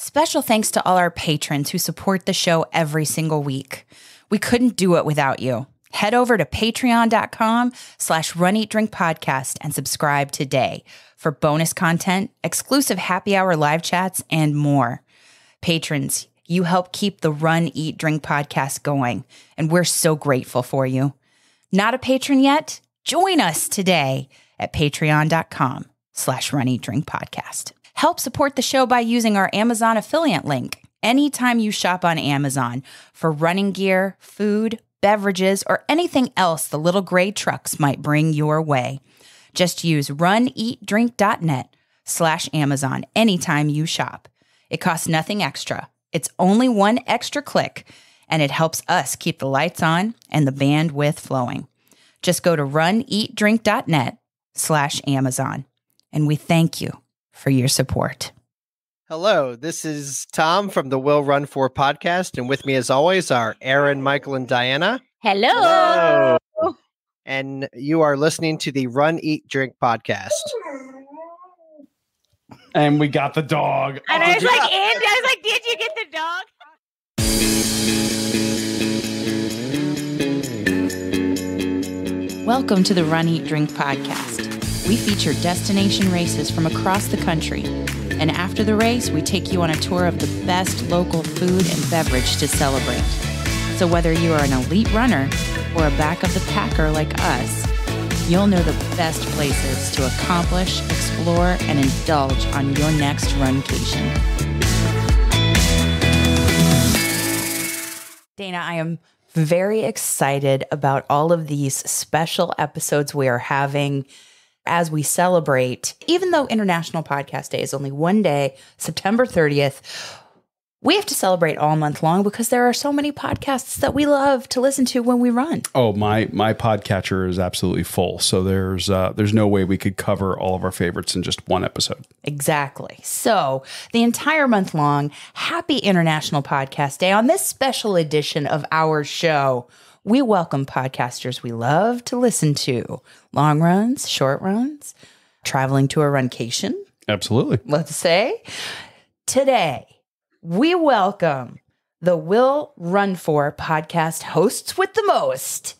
Special thanks to all our patrons who support the show every single week. We couldn't do it without you. Head over to patreon.com/runeatdrinkpodcast and subscribe today for bonus content, exclusive happy hour live chats, and more. Patrons, you help keep the Run, Eat, Drink podcast going, and we're so grateful for you. Not a patron yet? Join us today at patreon.com/runeatdrinkpodcast. Help support the show by using our Amazon affiliate link anytime you shop on Amazon for running gear, food, beverages, or anything else the little gray trucks might bring your way. Just use runeatdrink.net/Amazon anytime you shop. It costs nothing extra. It's only one extra click, and it helps us keep the lights on and the bandwidth flowing. Just go to runeatdrink.net/Amazon, and we thank you for your support. Hello, this is Tom from the Will Run For podcast, and with me as always are Aaron, Michael, and Diana. Hello. And you are listening to the Run, Eat, Drink podcast. And we got the dog. And I was like, did you get the dog? Welcome to the Run, Eat, Drink podcast. We feature destination races from across the country. And after the race, we take you on a tour of the best local food and beverage to celebrate. So whether you are an elite runner or a back of the packer like us, you'll know the best places to accomplish, explore, and indulge on your next runcation. Dana, I am very excited about all of these special episodes we are having as we celebrate. Even though International Podcast Day is only one day, September 30th, we have to celebrate all month long because there are so many podcasts that we love to listen to when we run. Oh, my podcatcher is absolutely full. So there's no way we could cover all of our favorites in just one episode. Exactly. So the entire month long, happy International Podcast Day. On this special edition of our show, we welcome podcasters we love to listen to. Long runs, short runs, traveling to a runcation. Absolutely. Let's say. Today, we welcome the Will Run For podcast hosts with the most.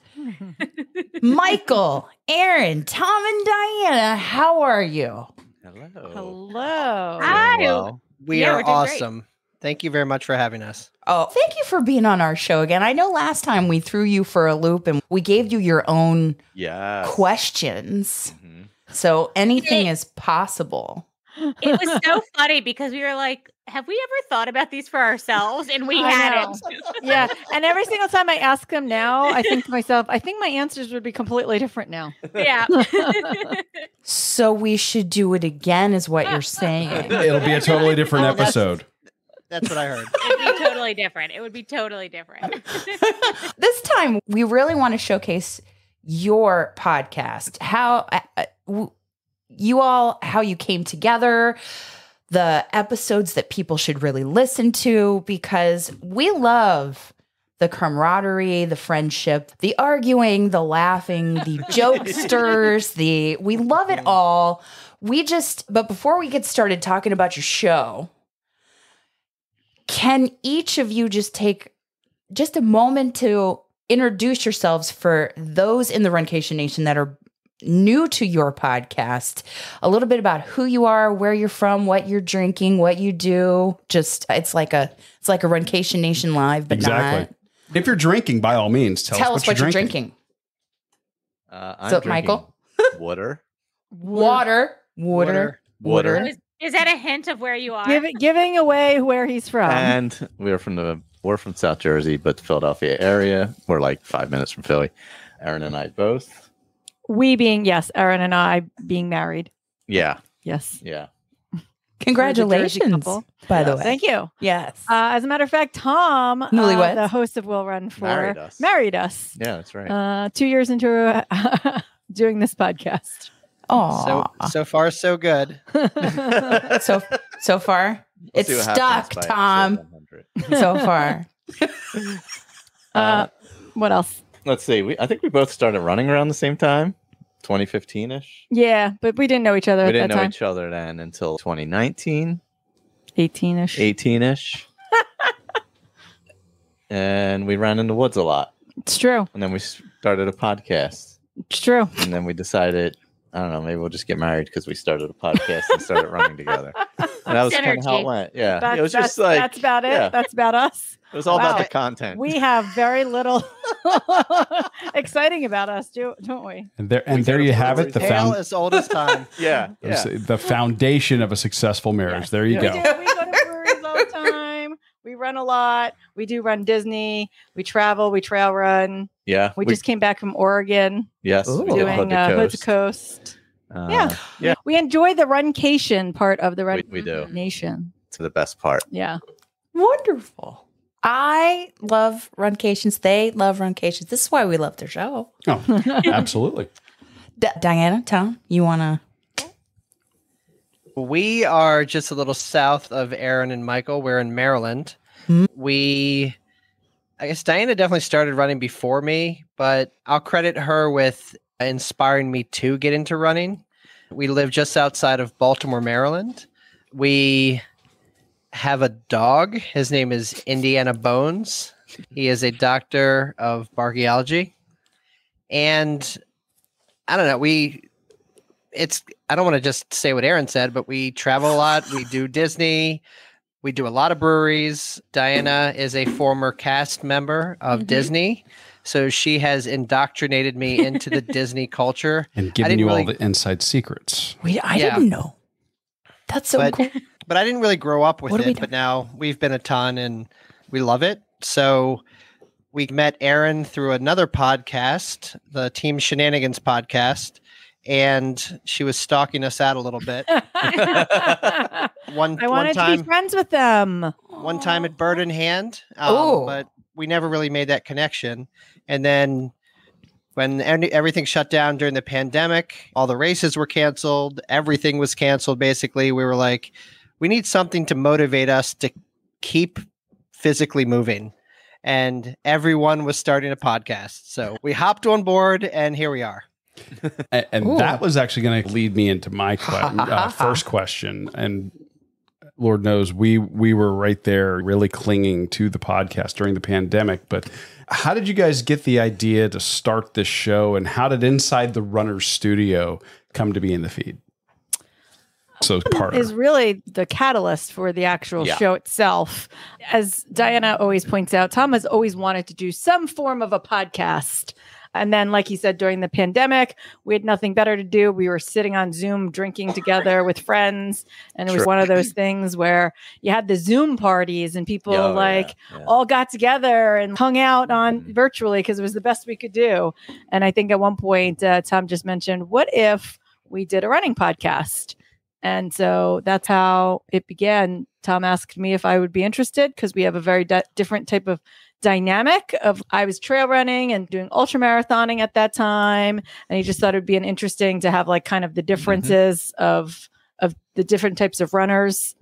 Michael, Aaron, Tom, and Diana, how are you? Hello. Hi. Well, we are awesome. Thank you very much for having us. Oh, thank you for being on our show again. I know last time we threw you for a loop and we gave you your own questions. Mm-hmm. So anything is possible. It was so funny because we were like, have we ever thought about these for ourselves? And we hadn't. Yeah. And every single time I ask them now, I think to myself, I think my answers would be completely different now. Yeah. So we should do it again is what you're saying. It'll be a totally different episode. That's what I heard. It'd be totally different. It would be totally different. This time, we really want to showcase your podcast, how you came together, the episodes that people should really listen to, because we love the camaraderie, the friendship, the arguing, the laughing, the jokesters, we love it all. But before we get started talking about your show, can each of you just take just a moment to introduce yourselves for those in the Runcation Nation that are new to your podcast, a little bit about who you are, where you're from, what you're drinking, what you do. Just it's like a Runcation Nation live, but exactly. Not. If you're drinking, by all means, tell us what you're drinking. I'm so, drinking Michael, water. Is that a hint of where you are? Giving away where he's from. And we're from South Jersey, but the Philadelphia area. We're like 5 minutes from Philly. Aaron and I both. Aaron and I being married. Yeah. Yes. Yeah. Congratulations, by the way. Thank you. Yes. As a matter of fact, Tom, Newlyweds, the host of Will Run For, married us. Yeah, that's right. 2 years into doing this podcast. Oh, so far so good. so far it's stuck, Tom. So far. What else? Let's see. I think we both started running around the same time, 2015-ish. Yeah, but we didn't know each other at that time. We didn't know each other then until 2019. 18-ish. 18-ish. And we ran in the woods a lot. It's true. And then we started a podcast. It's true. And then we decided, I don't know, maybe we'll just get married because we started a podcast and started running together. And that was kind of how it went. Yeah. It was just like, that's about it. yeah. That's about us. It was all about the content. We have very little exciting about us, don't we? And there you have it. The Tale as old as time. Yeah. The foundation of a successful marriage. Yes. There you go. We go to breweries all the time. We run a lot. We do run Disney. We travel. We trail run. Yeah. We just came back from Oregon. Yes. Ooh. We did Doing Hood to Coast. Yeah. We enjoy the runcation part of the We do. Nation. It's the best part. Yeah. Wonderful. I love Runcations. They love Runcations. This is why we love their show. Oh, absolutely. Diana, Tom, you want to? We are just a little south of Aaron and Michael. We're in Maryland. I guess Diana definitely started running before me, but I'll credit her with inspiring me to get into running. We live just outside of Baltimore, Maryland. We have a dog. His name is Indiana Bones. He is a doctor of barkiology. And I don't know, I don't want to just say what Aaron said, but we travel a lot. We do Disney. We do a lot of breweries. Diana is a former cast member of Disney. So she has indoctrinated me into the Disney culture. And giving you all the inside secrets. I didn't know. That's so cool. But I didn't really grow up with it. But now we've been a ton and we love it. So we met Aaron through another podcast, the Team Shenanigans podcast. And she was stalking us out a little bit. I wanted to be friends with them. One time at Bird in Hand, but we never really made that connection. And then when everything shut down during the pandemic, all the races were canceled. Everything was canceled. Basically, we were like, we need something to motivate us to keep physically moving. And everyone was starting a podcast. So we hopped on board and here we are. And that was actually going to lead me into my first question. And Lord knows we were right there really clinging to the podcast during the pandemic. But how did you guys get the idea to start this show? And how did Inside the Runner's Studio come to be in the feed? So part is really the catalyst for the actual show itself. As Diana always points out, Tom has always wanted to do some form of a podcast. And then, like he said, during the pandemic, we had nothing better to do. We were sitting on Zoom, drinking together with friends. And it was one of those things where you had the Zoom parties and people all got together and hung out on virtually because it was the best we could do. And I think at one point, Tom just mentioned, what if we did a running podcast? And so that's how it began. Tom asked me if I would be interested because we have a very different type of dynamic of I was trail running and doing ultra marathoning at that time. And he just thought it'd be interesting to have like kind of the differences of the different types of runners.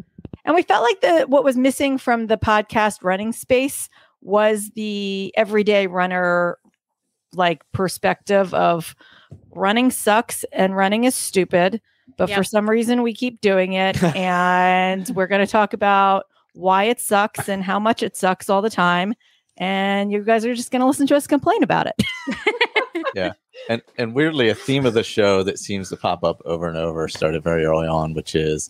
And we felt like what was missing from the podcast running space was the everyday runner like perspective of running sucks and running is stupid. But for some reason, we keep doing it. And we're going to talk about why it sucks and how much it sucks all the time. And you guys are just going to listen to us complain about it. And weirdly, a theme of the show that seems to pop up over and over started very early on, which is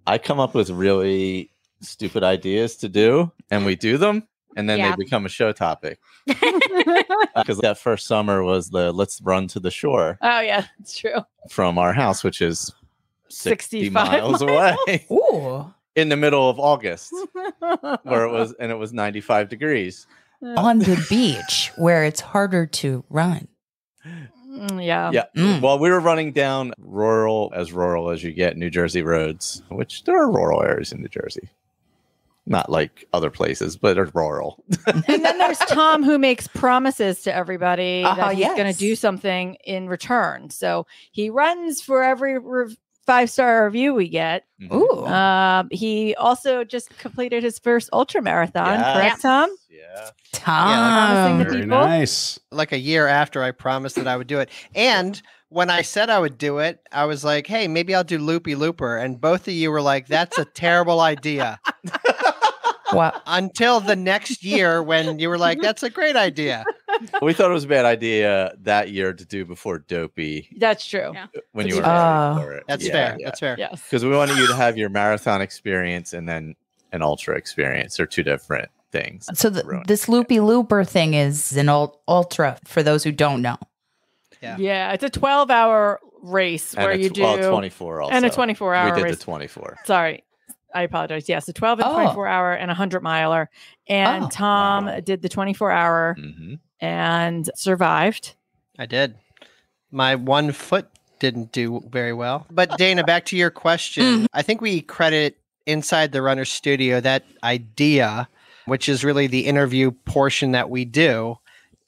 I come up with really stupid ideas to do and we do them. And then they become a show topic. Because that first summer was the let's run to the shore. Oh, yeah, it's true. From our house, which is 60 65 miles away. Ooh. In the middle of August, where it was 95 degrees. On the beach where it's harder to run. Yeah. Well, we were running down rural as you get New Jersey roads, which there are rural areas in New Jersey. Not like other places, but they're rural. And then there's Tom who makes promises to everybody that he's going to do something in return. So he runs for every 5-star review we get. Ooh. He also just completed his first ultra marathon, correct, Tom? Yeah. Promising to Very people. nice. Like a year after I promised that I would do it. And when I said I would do it, I was like, hey, maybe I'll do Loopy Looper. And both of you were like, that's a terrible idea. Wow. Until the next year when you were like, that's a great idea. We thought it was a bad idea that year to do before Dopey That's true. Yeah. when you were Oh. ready for it. That's fair. That's fair. Yes. Because we wanted you to have your marathon experience and then an ultra experience. They're two different things. So this Loopy Looper thing is an ultra for those who don't know. Yeah. It's a 12-hour race where you do 24 also. and a 24-hour We did race. the 24. Sorry. I apologize. Yes, a 12 and 24-hour and a 100-miler. And Tom did the 24-hour and survived. I did. My one foot didn't do very well. But Dana, back to your question. I think we credit Inside the Runner Studio, that idea, which is really the interview portion that we do,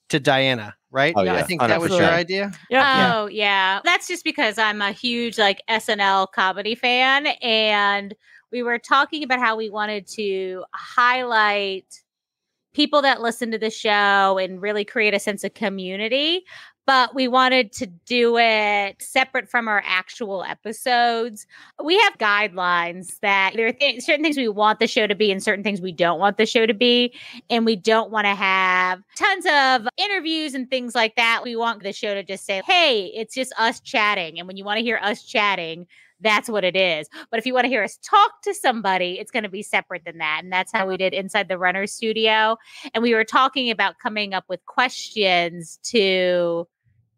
to Diana, right? Oh, yeah. I think that was your 100%. idea. Oh, yeah. That's just because I'm a huge like SNL comedy fan. And we were talking about how we wanted to highlight people that listen to the show and really create a sense of community. But we wanted to do it separate from our actual episodes. We have guidelines that there are certain things we want the show to be and certain things we don't want the show to be. And we don't want to have tons of interviews and things like that. We want the show to just say, hey, it's just us chatting. And when you want to hear us chatting, that's what it is. But if you want to hear us talk to somebody, it's going to be separate than that. And that's how we did Inside the Runner Studio. And we were talking about coming up with questions to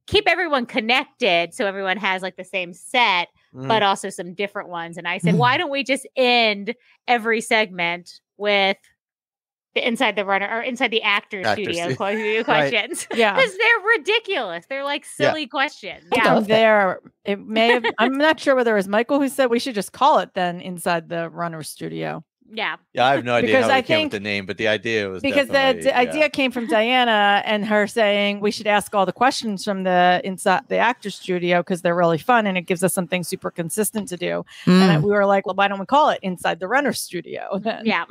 keep everyone connected so everyone has like the same set, but also some different ones. And I said, why don't we just end every segment with the Inside the Runner or Inside the Actor Studio questions? Yeah. Because they're ridiculous. They're like silly questions. Yeah. There, it may have, I'm not sure whether it was Michael who said we should just call it then Inside the Runner Studio. Yeah. Yeah, I have no idea Because how I we came think- with the name, but the idea was Because the definitely, idea came from Diana and her saying we should ask all the questions from the Inside the Actor Studio because they're really fun and it gives us something super consistent to do. And we were like, well, why don't we call it Inside the Runner Studio then? Yeah.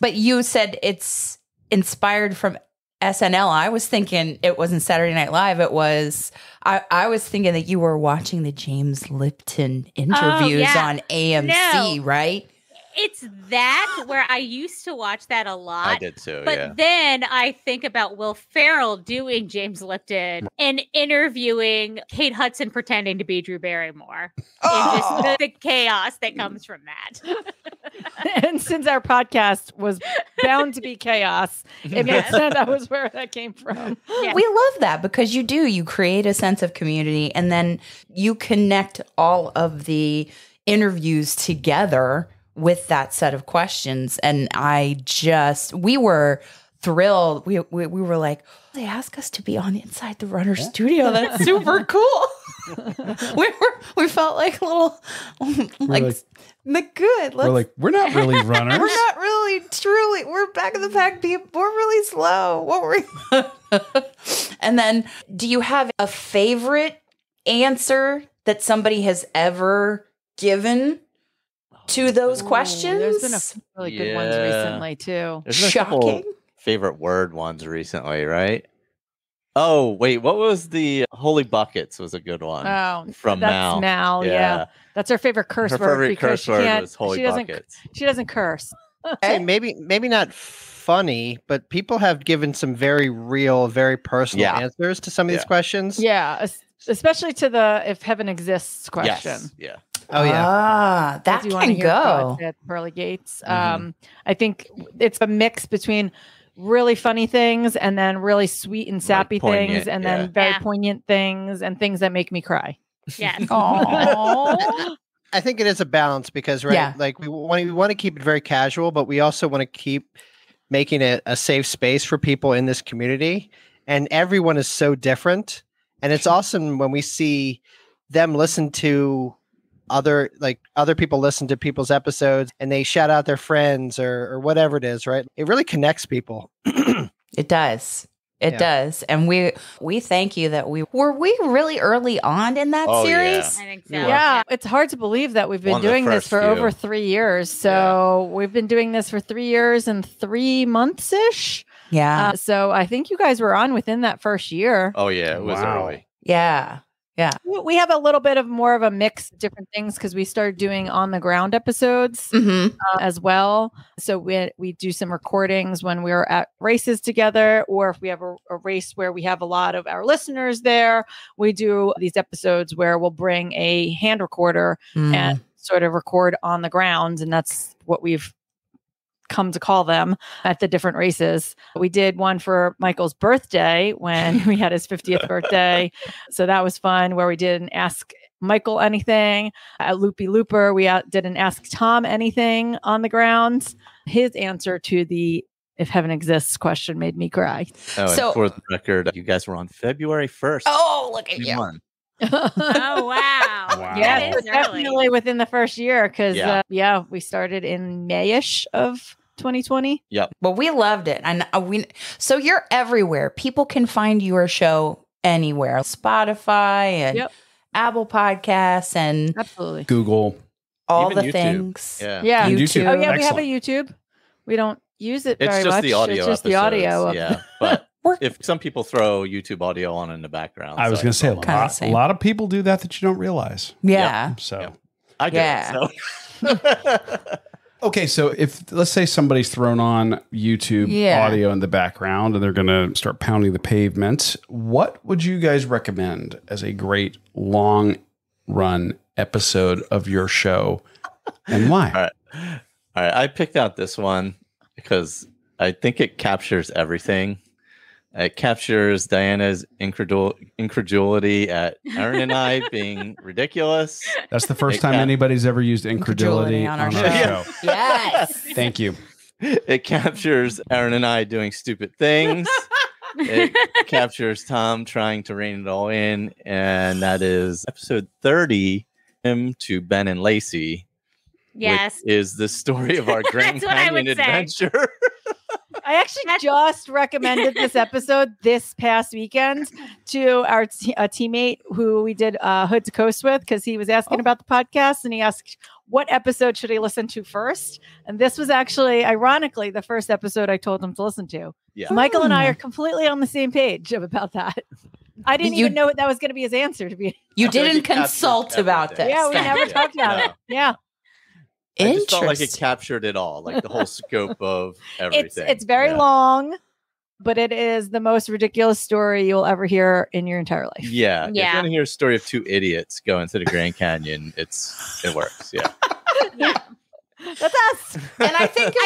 But you said it's inspired from SNL. I was thinking it wasn't Saturday Night Live. It was, I was thinking that you were watching the James Lipton interviews on AMC, right? It's that where I used to watch that a lot. I did too, But then I think about Will Ferrell doing James Lipton and interviewing Kate Hudson pretending to be Drew Barrymore. And just the chaos that comes from that. And since our podcast was bound to be chaos, it makes sense that was where that came from. Yeah. We love that because you create a sense of community and then you connect all of the interviews together with that set of questions. And we were thrilled. We were like, they asked us to be on Inside the Runner Studio. That's super cool. we felt like little, good. We're not really runners. We're not really, truly. We're back in the pack, people. We're really slow. What were we? And then, do you have a favorite answer that somebody has ever given to those questions? There's been a few really good ones recently too. There's been a couple favorite word ones recently, right? Oh, wait, what was the Holy Buckets was a good one. Oh, from that's Mal. Yeah. That's her favorite curse Her word favorite because curse word was Holy Buckets. She doesn't curse. Hey, maybe not funny, but people have given some very real, very personal answers to some of these questions. Yeah, especially to the if heaven exists question. Yes. Yeah. Oh yeah. That can go. At pearly gates. I think it's a mix between really funny things and then really sweet and sappy things and then very poignant things and things that make me cry. Yes. I think it is a balance because like we want to keep it very casual, but we also want to keep making it a safe space for people in this community. And everyone is so different. And it's awesome when we see them listen to other people listen to people's episodes and they shout out their friends or whatever it is, right? It really connects people. It does. It does. And we thank you that we really early on in that series. I think so. Yeah, it's hard to believe that we've been doing this for over 3 years. So we've been doing this for 3 years and 3 months ish. Yeah. So I think you guys were on within that first year. Oh yeah, it was early. Yeah. Yeah. We have a little bit of more of a mix of different things because we started doing on the ground episodes as well. So we do some recordings when we're at races together, or if we have a race where we have a lot of our listeners there, we do these episodes where we'll bring a hand recorder and sort of record on the ground. And that's what we've come to call them at the different races. We did one for Michael's birthday when we had his 50th birthday. So that was fun, where we did an Ask Michael Anything. At Loopy Looper, we did an Ask Tom Anything on the grounds. His answer to the "if heaven exists" question made me cry. Oh, so, and for the record, you guys were on February 1st. Oh, look at you. Oh, wow. Yeah, it was definitely within the first year because, we started in May-ish of 2020. Yep. Well, we loved it. And so you're everywhere. People can find your show anywhere. Spotify and Apple Podcasts and absolutely Google. All even the YouTube. things. Yeah. YouTube. Oh, yeah. Excellent. We have a YouTube. We don't use it very much. It's just the audio. It's just the audio. Yeah. But if some people throw YouTube audio on in the background. I was going to say, a lot of people do that you don't realize. Yeah. Yep. So I get it. So. Okay, so if let's say somebody's thrown on YouTube audio in the background and they're going to start pounding the pavement, what would you guys recommend as a great long run episode of your show, and why? All right. I picked out this one because I think it captures everything. It captures Diana's incredulity at Aaron and I being ridiculous. That's the first time anybody's ever used incredulity on our show. Yes. Thank you. It captures Aaron and I doing stupid things. It captures Tom trying to rein it all in. And that is episode 30, him to Ben and Lacey. Yes. Which is the story of our Grand Canyon adventure. I actually just recommended this episode this past weekend to our teammate who we did Hood to Coast with, because he was asking about the podcast and he asked, what episode should I listen to first? And this was actually, ironically, the first episode I told him to listen to. Yeah. Michael and I are completely on the same page about that. I didn't even know that was going to be his answer. You didn't consult about this. Yeah, we never talked about it. Yeah. I just felt like it captured it all, like the whole scope of everything. It's very long, but it is the most ridiculous story you'll ever hear in your entire life. Yeah. If you want to hear a story of two idiots going to the Grand Canyon, it works. Yeah. That's us. And I think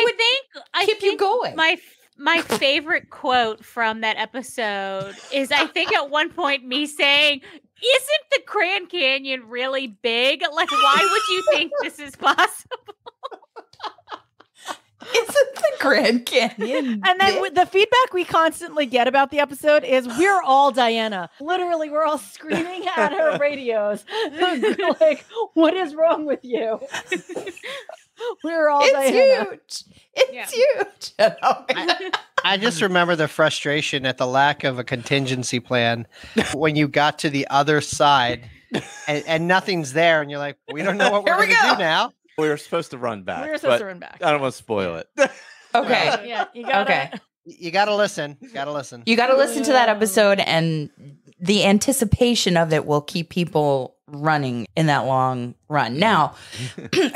I keep you going. My favorite quote from that episode is, I think at one point me saying, "Isn't the Grand Canyon really big? Like, why would you think this is possible?" Isn't the Grand Canyon And then the feedback we constantly get about the episode is we're all Diana. Literally, we're all screaming at our radios. Like, what is wrong with you? We're all Diana. Huge. It's huge. I just remember the frustration at the lack of a contingency plan when you got to the other side and nothing's there, and you're like, we don't know what we're going to do now. We were supposed to run back. I don't want to spoil it. Okay. You got to listen. You got to listen. You got to listen to that episode, and the anticipation of it will keep people running in that long run. Now,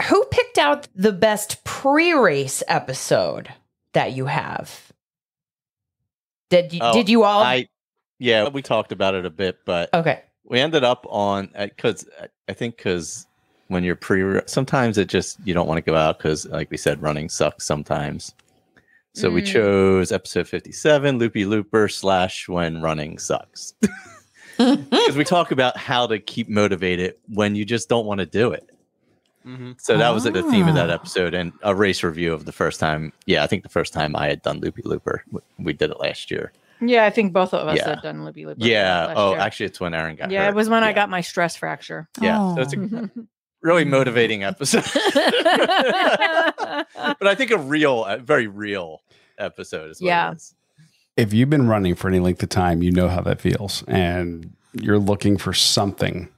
who picked out the best pre-race episode that you have? Did you all? Yeah, we talked about it a bit, but we ended up on because when you're sometimes it just you don't want to go out because, like we said, running sucks sometimes. So we chose episode 57, Loopy Looper / when running sucks. Because we talk about how to keep motivated when you just don't want to do it. Mm-hmm. So that was the theme of that episode, and a race review of the first time. Yeah, I think the first time I had done Loopy Looper. We did it last year. Yeah, I think both of us had done Loopy Looper. Yeah. Actually, it's when Aaron got hurt. It was when I got my stress fracture. Yeah. So it's a really motivating episode. But I think a very real episode is what it is. If you've been running for any length of time, you know how that feels. And you're looking for something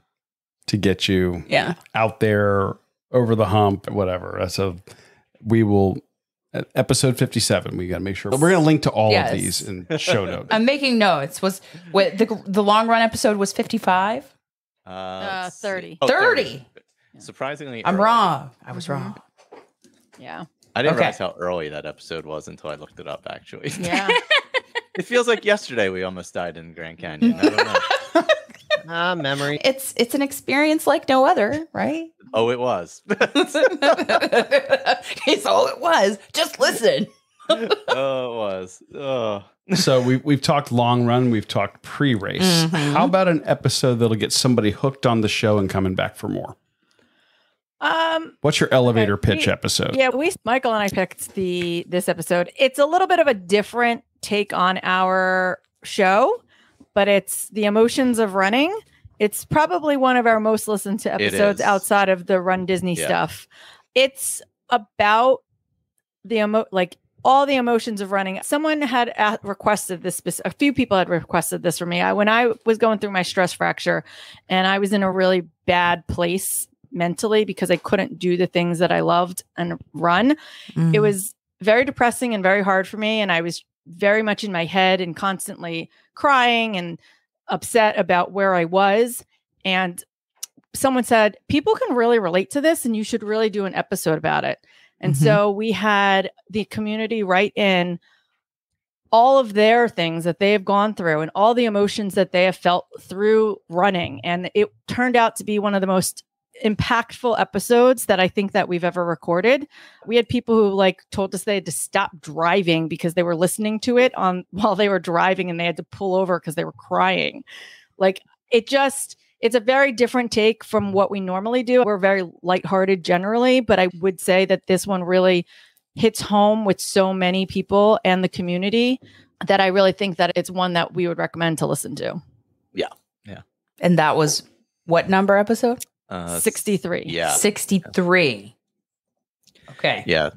to get you out there, over the hump, whatever. So we will, episode 57, we got to make sure. We're going to link to all of these in show notes. I'm making notes. The long run episode was 55? 30. 30. Surprisingly, I'm early. wrong. I was wrong. Yeah. I didn't realize how early that episode was until I looked it up, actually. Yeah. It feels like yesterday we almost died in Grand Canyon. I don't know. Memory. It's an experience like no other, right? Oh, it was. It's all it was. Just listen. Oh, it was. Oh. So we've talked long run, we've talked pre-race. How about an episode that'll get somebody hooked on the show and coming back for more? What's your elevator pitch episode? Yeah, Michael and I picked this episode. It's a little bit of a different take on our show, but it's the emotions of running. It's probably one of our most listened to episodes outside of the Run Disney stuff. It's about all the emotions of running. Someone had requested this. A few people had requested this for me. When I was going through my stress fracture, and I was in a really bad place mentally because I couldn't do the things that I loved and run. It was very depressing and very hard for me, and I was very much in my head and constantly crying and upset about where I was. And someone said, people can really relate to this and you should really do an episode about it. And so we had the community write in all of their things that they have gone through and all the emotions that they have felt through running. And it turned out to be one of the most impactful episodes that I think that we've ever recorded. We had people who told us they had to stop driving because they were listening to it while they were driving, and they had to pull over because they were crying. It's a very different take from what we normally do. We're very lighthearted generally, but I would say that this one really hits home with so many people and the community that I really think that it's one that we would recommend to listen to. Yeah. Yeah. And that was what number episode? 63. Yeah. 63. Okay. Yeah.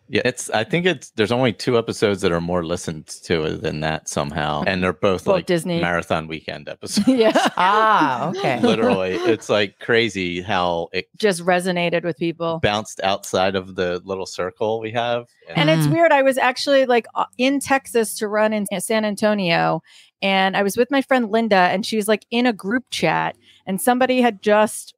Yeah. I think there's only 2 episodes that are more listened to than that somehow. And they're both Disney marathon weekend episodes. Yeah. Okay. Literally. It's crazy how it just resonated with people. Bounced outside of the little circle we have. And it's weird. I was actually in Texas to run in San Antonio, and I was with my friend Linda, and she was in a group chat, and somebody had just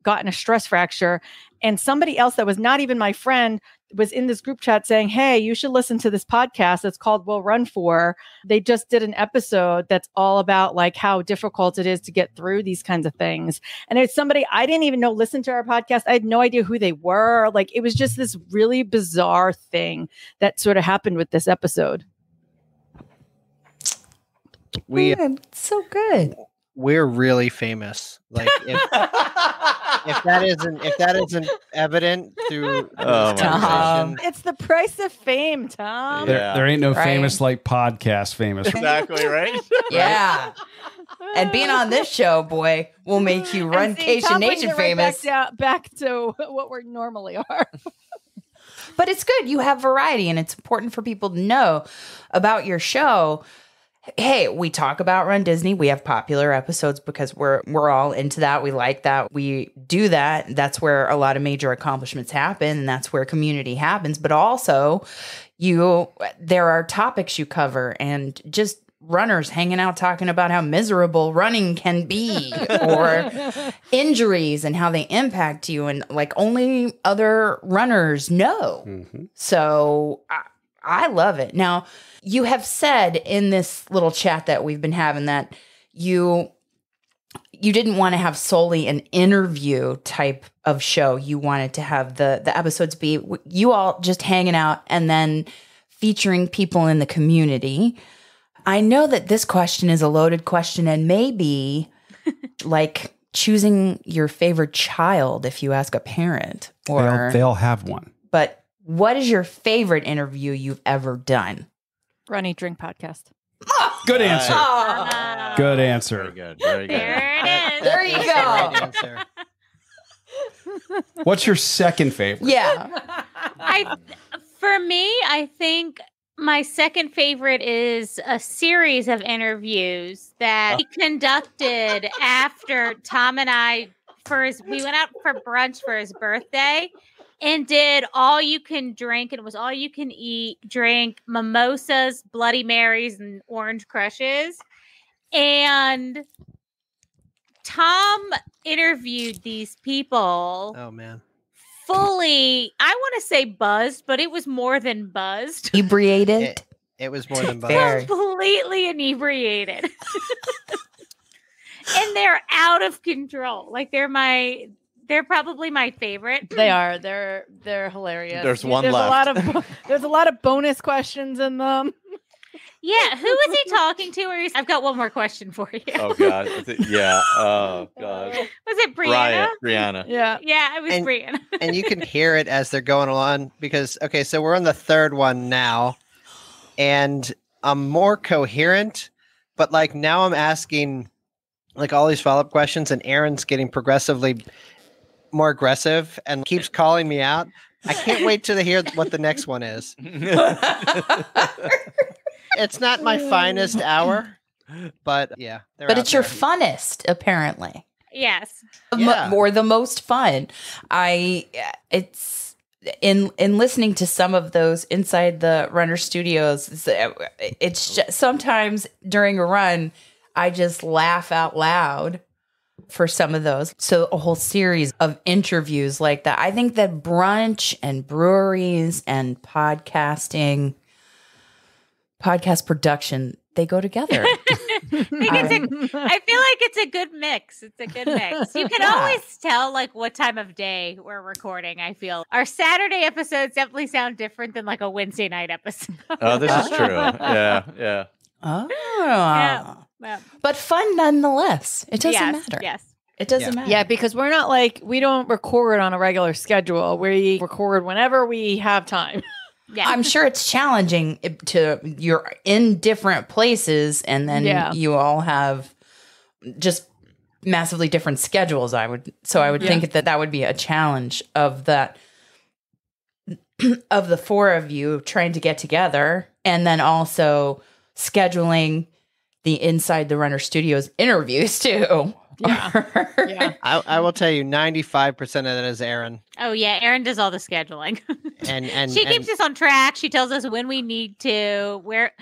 gotten a stress fracture, and somebody else that was not even my friend was in this group chat saying, hey, you should listen to this podcast. It's called We'll Run For. They just did an episode that's all about how difficult it is to get through these kinds of things. And it's somebody I didn't even know listened to our podcast. I had no idea who they were. It was just this really bizarre thing that sort of happened with this episode. It's so good. We're really famous. If that isn't evident through Tom. It's the price of fame, Tom. There ain't no famous like podcast famous. Exactly, right? Yeah. And being on this show, boy, will make you Runcation Nation famous. Back to what we normally are. But it's good. You have variety, and it's important for people to know about your show. Hey, we talk about Run Disney. We have popular episodes because we're all into that. We like that. We do that. That's where a lot of major accomplishments happen, and that's where community happens. But also, there are topics you cover, and just runners hanging out talking about how miserable running can be, or injuries and how they impact you, and only other runners know. Mm-hmm. So I love it. Now, you have said in this little chat that we've been having that you didn't want to have solely an interview type of show. You wanted to have the episodes be you all just hanging out and then featuring people in the community. I know that this question is a loaded question, and maybe choosing your favorite child if you ask a parent. Or they all have one. But what is your favorite interview you've ever done? Run, Eat, Drink podcast. Good answer. Good answer. Very good. Very good. There it is. There you go. Great answer. What's your second favorite? Yeah. For me, I think My second favorite is a series of interviews that he conducted after Tom and I we went out for brunch for his birthday and did all you can drink, and it was all you can eat, drink mimosas, Bloody Marys, and orange crushes. And Tom interviewed these people. Oh man. Fully, I want to say buzzed, but it was more than buzzed. Inebriated. It was more than buzzed. Completely inebriated. And they're out of control. Like they're probably my favorite. They are. They're hilarious. There's one left. There's a lot of bonus questions in them. Yeah, who was he talking to? I've got one more question for you. Oh God, yeah. Oh God. Was it Brianna? Brianna. Yeah, yeah, it was Brianna. And you can hear it as they're going along because so we're on the third one now, and I'm more coherent, but like now I'm asking like all these follow-up questions, and Aaron's getting progressively more aggressive and keeps calling me out. I can't wait to hear what the next one is. It's not my finest hour, but yeah. But it's your funnest, apparently. Yes. Yeah. Or the most fun. It's in listening to some of those inside the runner studios. It's just sometimes during a run, I just laugh out loud for some of those. So a whole series of interviews like that. I think that brunch and breweries and podcast production, they go together. I feel like it's a good mix. It's a good mix. You can always tell like what time of day we're recording. I feel our Saturday episodes definitely sound different than like a Wednesday night episode. Oh, this is true. Yeah. Oh. Yeah. But fun nonetheless. It doesn't matter. Yes. It doesn't matter. Yeah, because we're not like, we don't record on a regular schedule. We record whenever we have time. Yeah. I'm sure it's challenging you're in different places and then you all have just massively different schedules. I would think that would be a challenge of that, of the four of you trying to get together and then also scheduling the Inside the Runner Studios interviews too. Yeah. I will tell you 95% of that is Aaron. Oh yeah, Erin does all the scheduling. And she keeps us on track. She tells us when we need to, where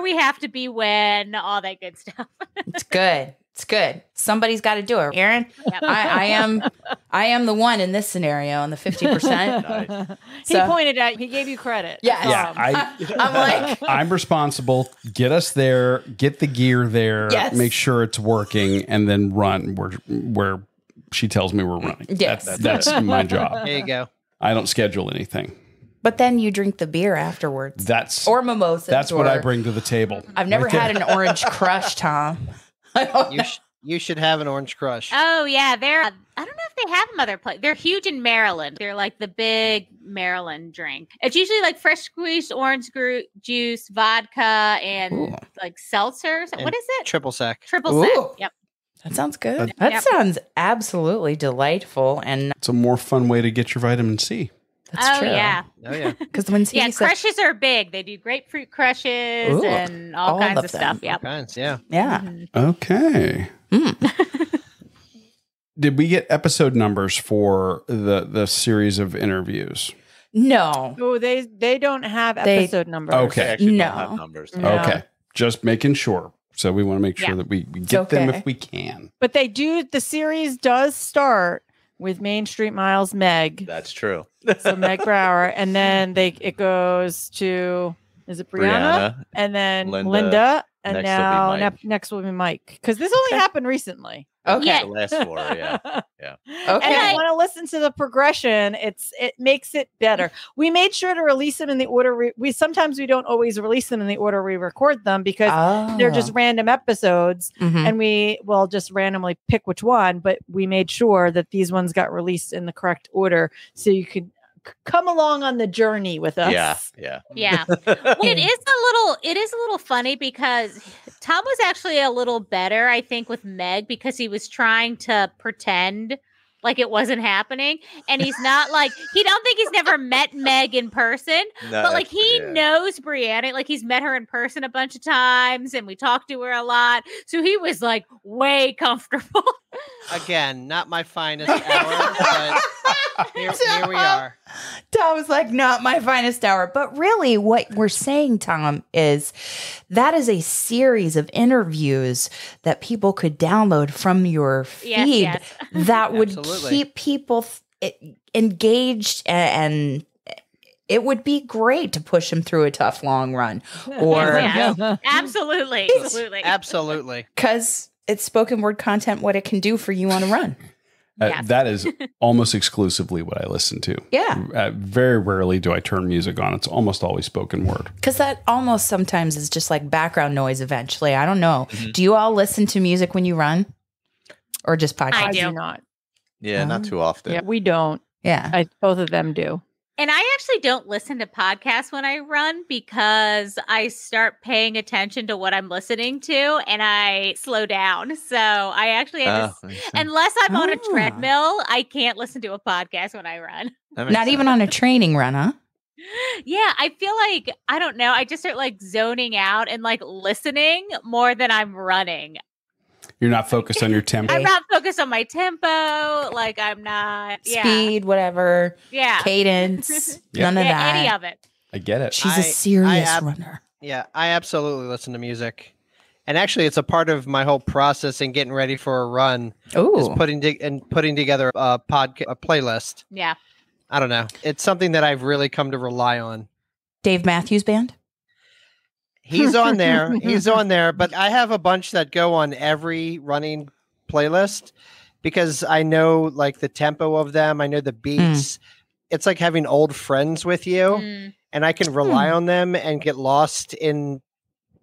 we have to be when, all that good stuff. It's good. It's good. Somebody's got to do it. Aaron, Yep. I am the one in this scenario on the 50%. He pointed out, he gave you credit. Yeah. I'm like, I'm responsible. Get us there, get the gear there, Yes. make sure it's working, and then run where she tells me we're running. Yes. That's my job. there you go. I don't schedule anything. but then you drink the beer afterwards. Or mimosas. That's what I bring to the table. I've never had an orange crush, Tom. You should have an orange crush. Oh yeah, I don't know if they have them other places. They're huge in Maryland. They're like the big Maryland drink. It's usually like fresh squeezed orange juice, vodka, and like seltzers. And what is it? Triple sec. Triple sec. Yep. That sounds good. That sounds absolutely delightful. And it's a more fun way to get your vitamin C. That's true. Yeah. Oh yeah. Because when crushes are big. They do grapefruit crushes and all kinds of stuff. Yeah. Kinds, yeah. Yeah. Mm-hmm. Okay. Did we get episode numbers for the series of interviews? No. Oh, they don't have episode numbers. Okay. They actually don't have numbers. No. Okay. Just making sure. So we want to make sure that we get them if we can. But they do. The series does start with Main Street Miles Meg. That's true. So Meg Brower, and then it goes to, is it Brianna? And then Linda, and next will be Mike. Because this only happened recently. Okay. Yeah. The last four, yeah. Okay. And I want to listen to the progression. It makes it better. We made sure to release them in the order we sometimes we don't always release them in the order we record them because they're just random episodes, and we will just randomly pick which one. But we made sure that these ones got released in the correct order, so you could come along on the journey with us. Yeah. Well, it is a little funny because Tom was actually a little better, I think, with Meg because he was trying to pretend like it wasn't happening. And he's not like, he don't think he's never met Meg in person, but like he knows Brianna, like he's met her in person a bunch of times and we talked to her a lot. So he was like way comfortable. Again, not my finest hour, but here we are. Tom was like, not my finest hour. But really, what we're saying, Tom, is that is a series of interviews that people could download from your feed that would keep people engaged, and it would be great to push them through a tough, long run. Or Absolutely. Because it's spoken word content, what it can do for you on a run. That is almost exclusively what I listen to. Yeah. Very rarely do I turn music on. It's almost always spoken word. Because that almost sometimes is just like background noise eventually. I don't know. Mm-hmm. Do you all listen to music when you run? Or just podcasts? I do not. Yeah, not too often. Yeah, we don't. Yeah. Both of them do. And I actually don't listen to podcasts when I run because I start paying attention to what I'm listening to and I slow down. So I actually have to, unless I'm on a treadmill, I can't listen to a podcast when I run. Not even on a training run, huh? Yeah, I feel like, I don't know, I just start like zoning out and like listening more than I'm running. You're not focused on your tempo. I'm not focused on my tempo. Like I'm not speed, whatever. Yeah. Cadence. None of that. Any of it. I get it. She's a serious runner. Yeah, I absolutely listen to music. And actually it's a part of my whole process in getting ready for a run. Is putting together a playlist. Yeah. I don't know. It's something that I've really come to rely on. Dave Matthews Band? He's on there. He's on there. But I have a bunch that go on every running playlist because I know like the tempo of them. I know the beats. It's like having old friends with you and I can rely on them and get lost in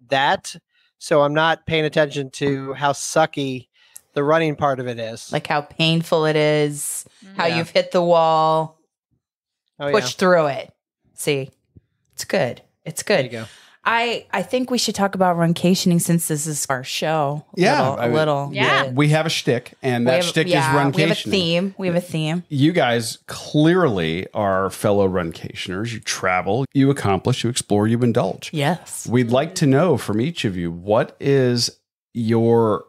that. So I'm not paying attention to how sucky the running part of it is. Like how painful it is, how you've hit the wall, push through it. See, it's good. It's good. There you go. I think we should talk about runcationing since this is our show. A little. Yeah. We have a shtick, and that shtick is runcationing. We have a theme. You guys clearly are fellow runcationers. You travel, you accomplish, you explore, you indulge. Yes. We'd like to know from each of you, what is your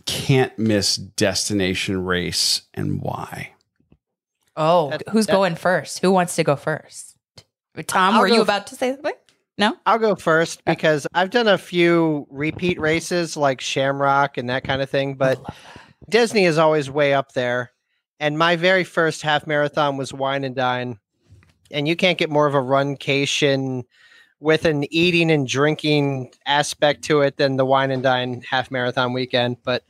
can't miss destination race and why? Oh, who's going first? Who wants to go first? Tom, were you about to say something? No? I'll go first because I've done a few repeat races like Shamrock and that kind of thing, but Disney is always way up there. And my very first half marathon was Wine and Dine. And you can't get more of a runcation with an eating and drinking aspect to it than the Wine and Dine half marathon weekend. But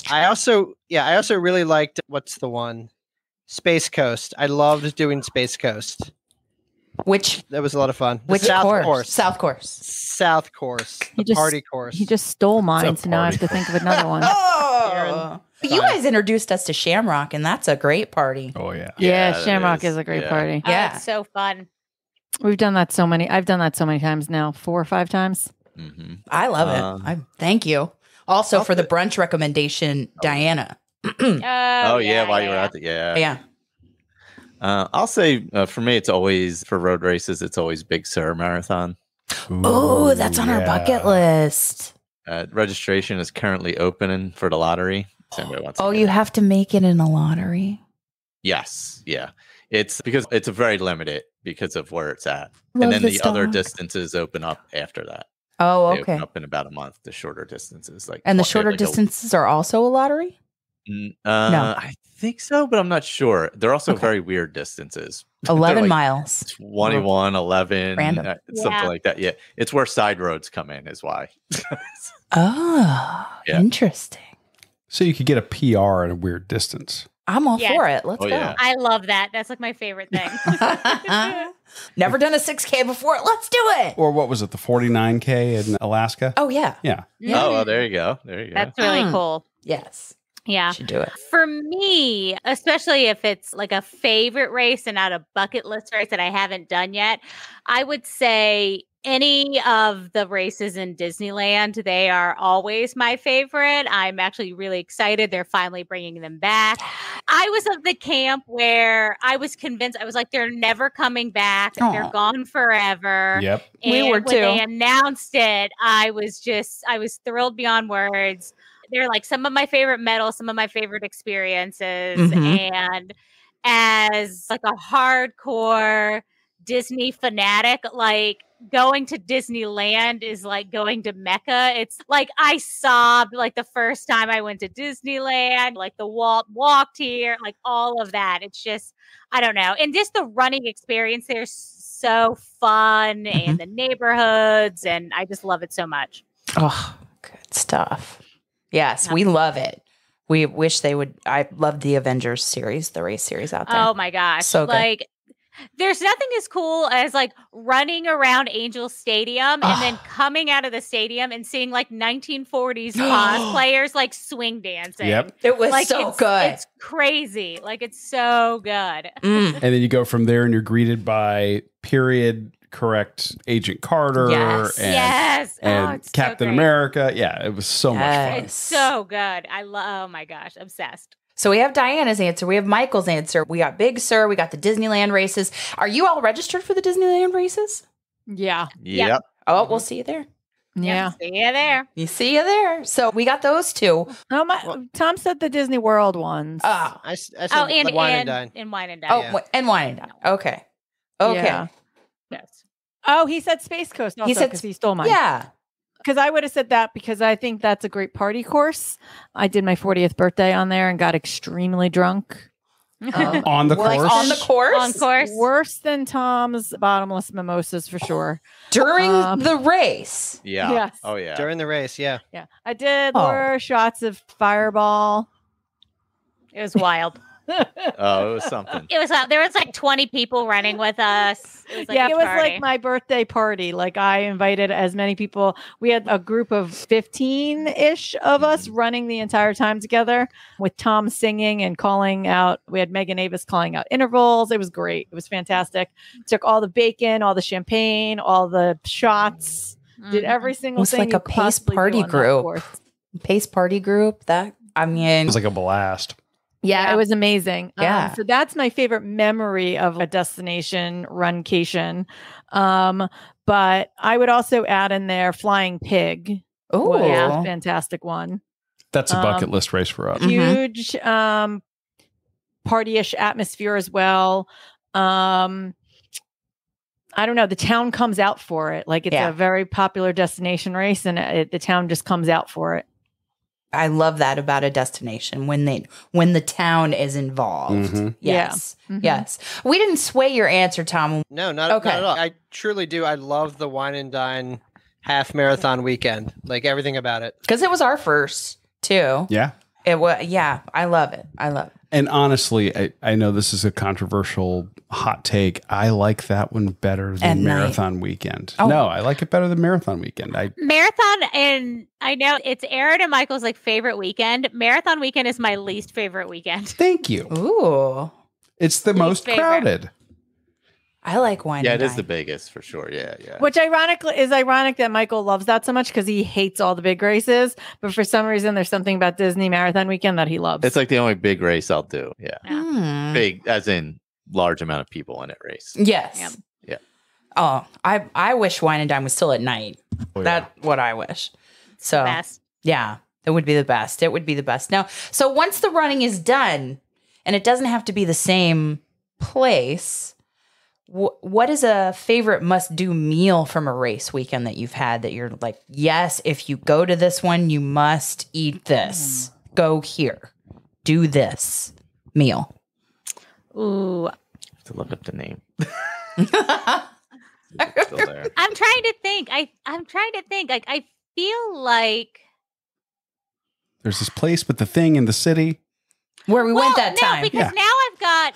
I also really liked, what's the one? Space Coast. I loved doing Space Coast. That was a lot of fun. Which South Course. South Course. South Course. The party course. He just stole mine, so now I have to think of another one. You guys introduced us to Shamrock, and that's a great party. Oh, yeah. Yeah, Shamrock is a great party. Yeah. It's so fun. I've done that so many times now, 4 or 5 times. Mm-hmm. I love it. Thank you. Also for the brunch recommendation, Diana. While you were out there. Yeah. I'll say for me, it's always for road races. It's always Big Sur Marathon. Oh, that's on our bucket list. Registration is currently opening for the lottery. You have to make it in a lottery. Yes, yeah. It's because it's very limited because of where it's at, and then the other distances open up after that. Oh, They okay. open up in about a month. The shorter distances, And the shorter distances are also a lottery? No, I think so, but I'm not sure. They're also very weird distances. 11 miles. 21, 11, Random. something like that. Yeah. It's where side roads come in is why. Interesting. So you could get a PR at a weird distance. I'm all for it. Let's go. Yeah. I love that. That's like my favorite thing. Never done a 6K before. Let's do it. Or what was it, the 49K in Alaska? Oh, yeah. Yeah. Oh, well, there you go. There you go. That's really cool. Yes. Yeah. Should do it. For me, especially if it's like a favorite race and not a bucket list race that I haven't done yet, I would say Any of the races in Disneyland, they are always my favorite. I'm actually really excited. They're finally bringing them back. I was of the camp where I was convinced, I was like, they're never coming back. Aw. They're gone forever. Yep. And We were when too. they announced it, I was thrilled beyond words. They're like some of my favorite medals, some of my favorite experiences. Mhm. And as like a hardcore Disney fanatic, like going to Disneyland is like going to Mecca. It's like I sobbed like the first time I went to Disneyland, like the Walt walked here, like all of that. It's just, I don't know. And just the running experience there's so fun and the neighborhoods, and I just love it so much. Oh, good stuff. Yes, we love it. We wish they would. I love the Avengers series, the race series out there. Oh my gosh. So good. Like, there's nothing as cool as like running around Angel Stadium and then coming out of the stadium and seeing like 1940s cosplayers like swing dancing. Yep. It was Like, so good. It's crazy. Like, it's so good. Mm. And then you go from there and you're greeted by period correct Agent Carter Yes. Yes. and it's so Captain great. America. Yeah, it was so much fun. It's so good. Oh my gosh, obsessed. So we have Diana's answer. We have Michael's answer. We got Big Sur. We got the Disneyland races. Are you all registered for the Disneyland races? Yeah. Yep. Oh, we'll see you there. Yeah. See you there. You see you there. So we got those two. Oh, Tom said the Disney World ones. Oh, I said And Wine and Dine. and Wine and Dine. oh, Yeah. and Wine and Dine. Okay. Okay. Yeah. Yes. Oh, he said Space Coast also He said- because he stole mine. Yeah. Because I would have said that because I think that's a great party course. I did my 40th birthday on there and got extremely drunk. On the Like course? on the course? On course. Worse than Tom's bottomless mimosas for sure. During Um, the race. Yeah. Yes. Oh yeah. During the race, yeah. Yeah. I did Oh. more shots of Fireball. It was wild. Oh, it was something. It was there was like 20 people running with us. It was like Yeah, a it was party. like my birthday party. Like I invited as many people. We had a group of 15-ish of us running the entire time together with Tom singing and calling out. We had Megan Avis calling out intervals. It was great. It was fantastic. Took all the bacon, all the champagne, all the shots. Did every single was thing. like you a could pace possibly do party on that group. course. Pace party group. That, I mean, It was like a blast. Yeah, it was amazing. Yeah. So that's my favorite memory of a destination runcation. But I would also add in there Flying Pig. oh, Was a fantastic one. That's a bucket list race for us. Huge party-ish atmosphere as well. I don't know. The town comes out for it. Like it's Yeah. a very popular destination race, and the town just comes out for it. I love that about a destination when the town is involved. Mhm. Yes. Yeah. Mhm. Yes. We didn't sway your answer, Tom. No, not Okay. at all. I truly do. I love the Wine and Dine half marathon weekend. Like everything about it. Because it was our first too. Yeah. It was, yeah, I love it. I love it. And honestly, I know this is a controversial hot take. I like that one better At than night. Marathon Weekend. Oh. No, I like it better than Marathon Weekend. Marathon, and I know it's Aaron and Michael's like favorite weekend. Marathon weekend is my least favorite weekend. Thank you. Ooh. It's the most favorite. crowded. I like Wine Yeah, and it is Dine. the biggest for sure. Yeah, yeah. Which ironically is ironic that Michael loves that so much because he hates all the big races. But for some reason, there's something about Disney Marathon Weekend that he loves. It's like the only big race I'll do. Yeah. Hmm. Big as in large amount of people in it race. Yes. Yep. Yeah. Oh, I wish Wine and Dine was still at night. Oh, yeah. That's what I wish. So Best. yeah, it would be the best. It would be the best. Now, so once the running is done, and it doesn't have to be the same place, what is a favorite must-do meal from a race weekend that you've had that you're like, yes, if you go to this one, you must eat this. Go here. Do this meal. Ooh. I have to look up the name. It's still there. I'm trying to think. I'm trying to think. Like I feel like There's this place with the thing in the city. Where we went that no, time. because Yeah. now I've got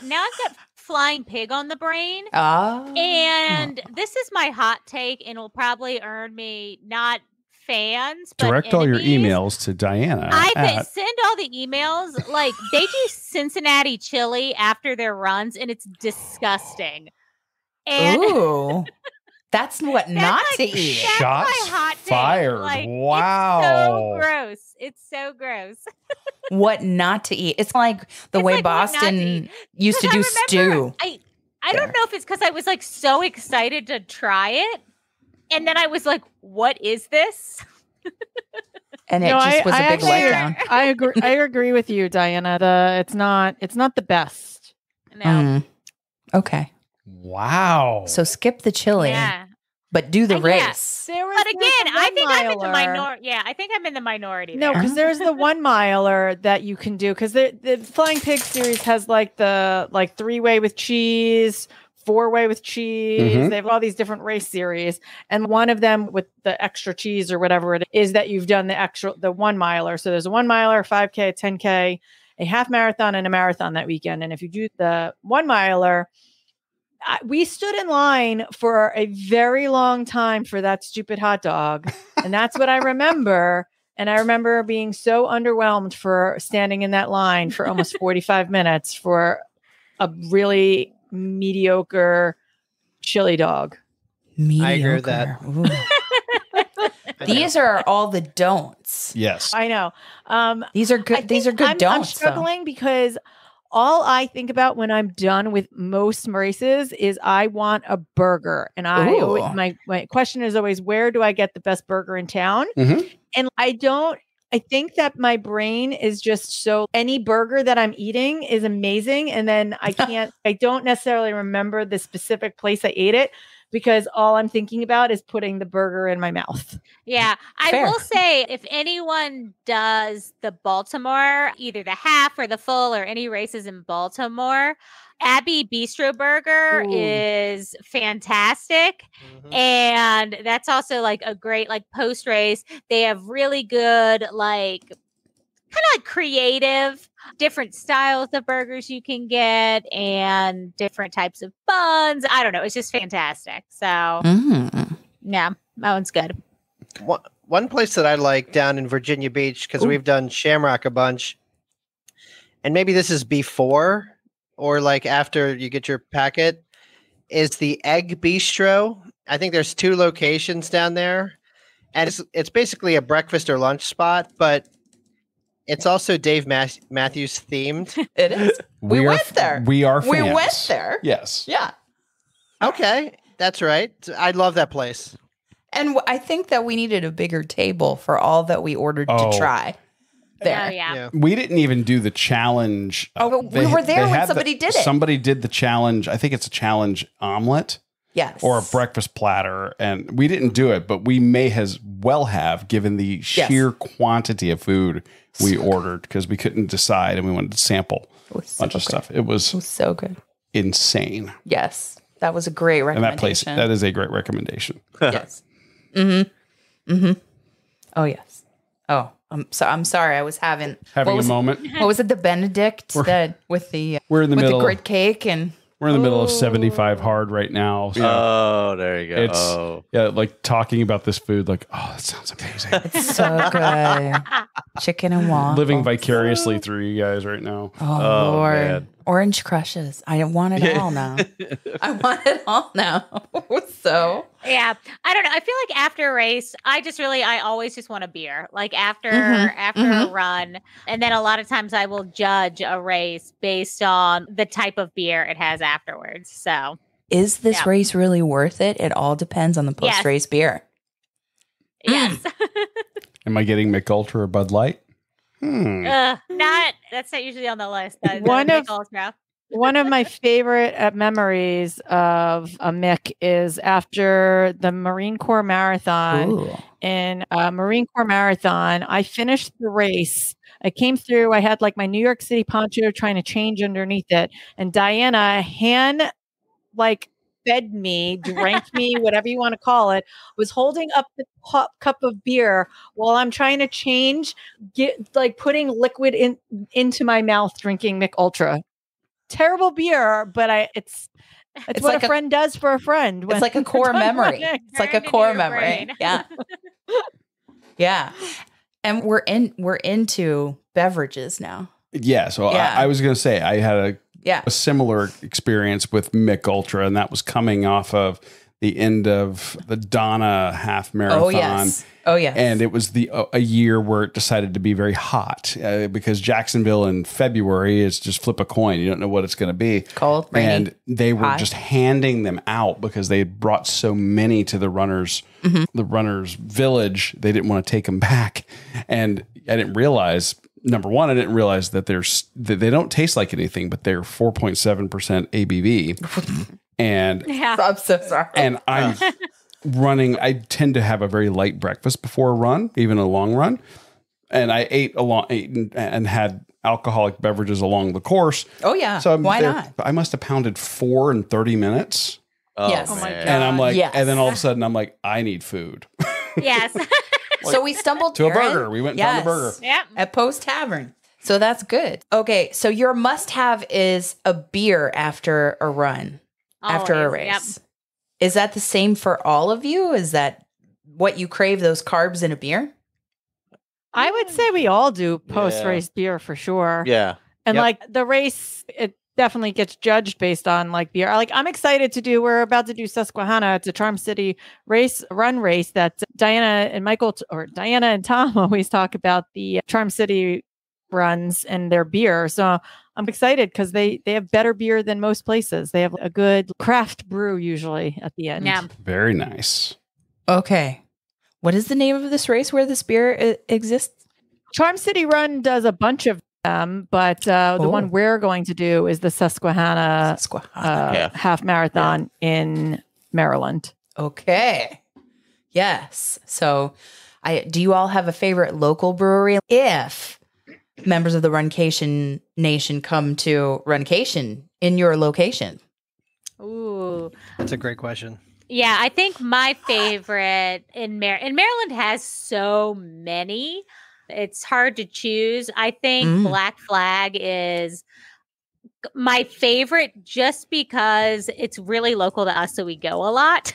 Flying Pig on the brain. Ah. And this is my hot take, and it'll probably earn me not fans, but Direct all your enemies. emails to Diana. Send all the emails. Like they do Cincinnati chili after their runs, and it's disgusting. And Ooh. That's what not to eat. That's Shots my hot take. fired. Like, Wow. It's so gross. It's so gross. What not to eat. It's like the way like what not to Boston eat. used to do stew. I don't know if it's because I was like so excited to try it. And then I was like, what is this? And it just was a big letdown. I agree. I agree with you, Diana. It's not the best. No. Okay. Wow. So skip the chili, Yeah. but do the Yeah. race. But again, I think I'm in the minority. Yeah, I think I'm in the minority. No, there. because there's the 1 miler that you can do. Because the Flying Pig series has like the 3-way with cheese, 4-way with cheese. Mhm. They have all these different race series, and one of them with the extra cheese or whatever it is that you've done the 1 miler. So there's a 1 miler, 5K, a 10K, a half marathon, and a marathon that weekend. And if you do the 1 miler, we stood in line for a very long time for that stupid hot dog. And that's what I remember. And I remember being so underwhelmed for standing in that line for almost 45 minutes for a really mediocre chili dog. Mediocre. I agree with that. These are all the don'ts. Yes. I know. These are good. These are good don'ts. I'm struggling because all I think about when I'm done with most races is I want a burger. And my question is always, where do I get the best burger in town? Mm-hmm. And I think that my brain is just so any burger that I'm eating is amazing. And then I don't necessarily remember the specific place I ate it because all I'm thinking about is putting the burger in my mouth. Yeah, Fair. I will say if anyone does the Baltimore, either the half or the full or any races in Baltimore, Abbey Bistro Burger is fantastic. Mhm. And that's also like a great like post race. They have really good like kind of like creative different styles of burgers you can get and different types of buns. I don't know. It's just fantastic. So yeah, that one's good. One place that I like down in Virginia Beach, because we've done Shamrock a bunch, and maybe this is before or like after you get your packet, is the Egg Bistro. I think there's 2 locations down there, and it's basically a breakfast or lunch spot, but it's also Dave Matthews themed. It is. We went there. We are fans. We went there. Yes. Yeah. Okay, that's right. I love that place. And I think that we needed a bigger table for all that we ordered to try. There. Oh, yeah. We didn't even do the challenge. We were there when somebody did it. Somebody did the challenge. I think it's a challenge omelet. Yes. Or a breakfast platter. And we didn't do it, but we may as well have given the sheer quantity of food we ordered because we couldn't decide and we wanted to sample a bunch of stuff. It was so good. Insane. Yes. That was a great recommendation. And that is a great recommendation. Yes. Oh, yes. Oh, I'm sorry. I was having a moment. What was it? The Benedict with the middle. The grit cake and we're in the middle of 75 hard right now. So oh, there you go. It's like talking about this food, like, oh, that sounds amazing. It's so good. Chicken and waffles. Living vicariously through you guys right now. Oh Lord. Man. Orange crushes. I want it all now. I want it all now. So yeah, I don't know. I feel like after a race, I always just want a beer. Like after a run, and then a lot of times I will judge a race based on the type of beer it has afterwards. So, is this race really worth it? It all depends on the post-race beer. Yes. Am I getting Mick Ultra or Bud Light? That's not usually on the list. One of my favorite memories of a Mick is after the Marine Corps Marathon. Ooh. In Marine Corps Marathon, I finished the race. I came through. I had like my New York City poncho trying to change underneath it. And Diana fed me, drank me, whatever you want to call it, was holding up the cup of beer while I'm trying to change, putting liquid into my mouth, drinking Mick Ultra. Terrible beer, but it's what like a friend does for a friend. It's like a core memory. It's like a core memory. Yeah. Yeah. And we're into beverages now. Yeah. So I was going to say I had a Yeah. a similar experience with Mick Ultra, and that was coming off of the end of the Donna half marathon. Oh, yes. Oh, yes. And it was a year where it decided to be very hot because Jacksonville in February is just flip a coin. You don't know what it's going to be. Cold, rainy, and they were hot. just handing them out because they had brought so many to the runners, the runners village. They didn't want to take them back. And I didn't realize, number one, I didn't realize that they don't taste like anything, but they're 4.7% ABV. And I'm so sorry. And I'm running. I tend to have a very light breakfast before a run, even a long run. And I ate and had alcoholic beverages along the course. Oh yeah. So why not? I must have pounded 4 in 30 minutes. Oh, Yes. man. Oh my God. And I'm like, Yes. and then all of a sudden I'm like, I need food. Yes. So we stumbled To a Aaron? burger. We went and found a burger. Yep. At Post Tavern. So that's good. Okay, so your must-have is a beer after a run, after a Always, race. Is that the same for all of you? Is that what you crave, those carbs in a beer? I would say we all do post-race beer for sure. Yeah. And Yep. like the race, it definitely gets judged based on like beer. Like I'm excited we're about to do Susquehanna. It's a Charm City run race that Diana and Tom always talk about the Charm City runs and their beer. So I'm excited because they have better beer than most places. They have a good craft brew usually at the end. Yeah. Very nice. Okay. What is the name of this race where this beer exists? Charm City Run does a bunch of them, but the one we're going to do is the Susquehanna half marathon in Maryland. Okay. Yes. So do you all have a favorite local brewery? If members of the Runcation Nation come to Runcation in your location. Ooh. That's a great question. Yeah, I think my favorite in Maryland has so many. It's hard to choose. I think Black Flag is my favorite just because it's really local to us, so we go a lot.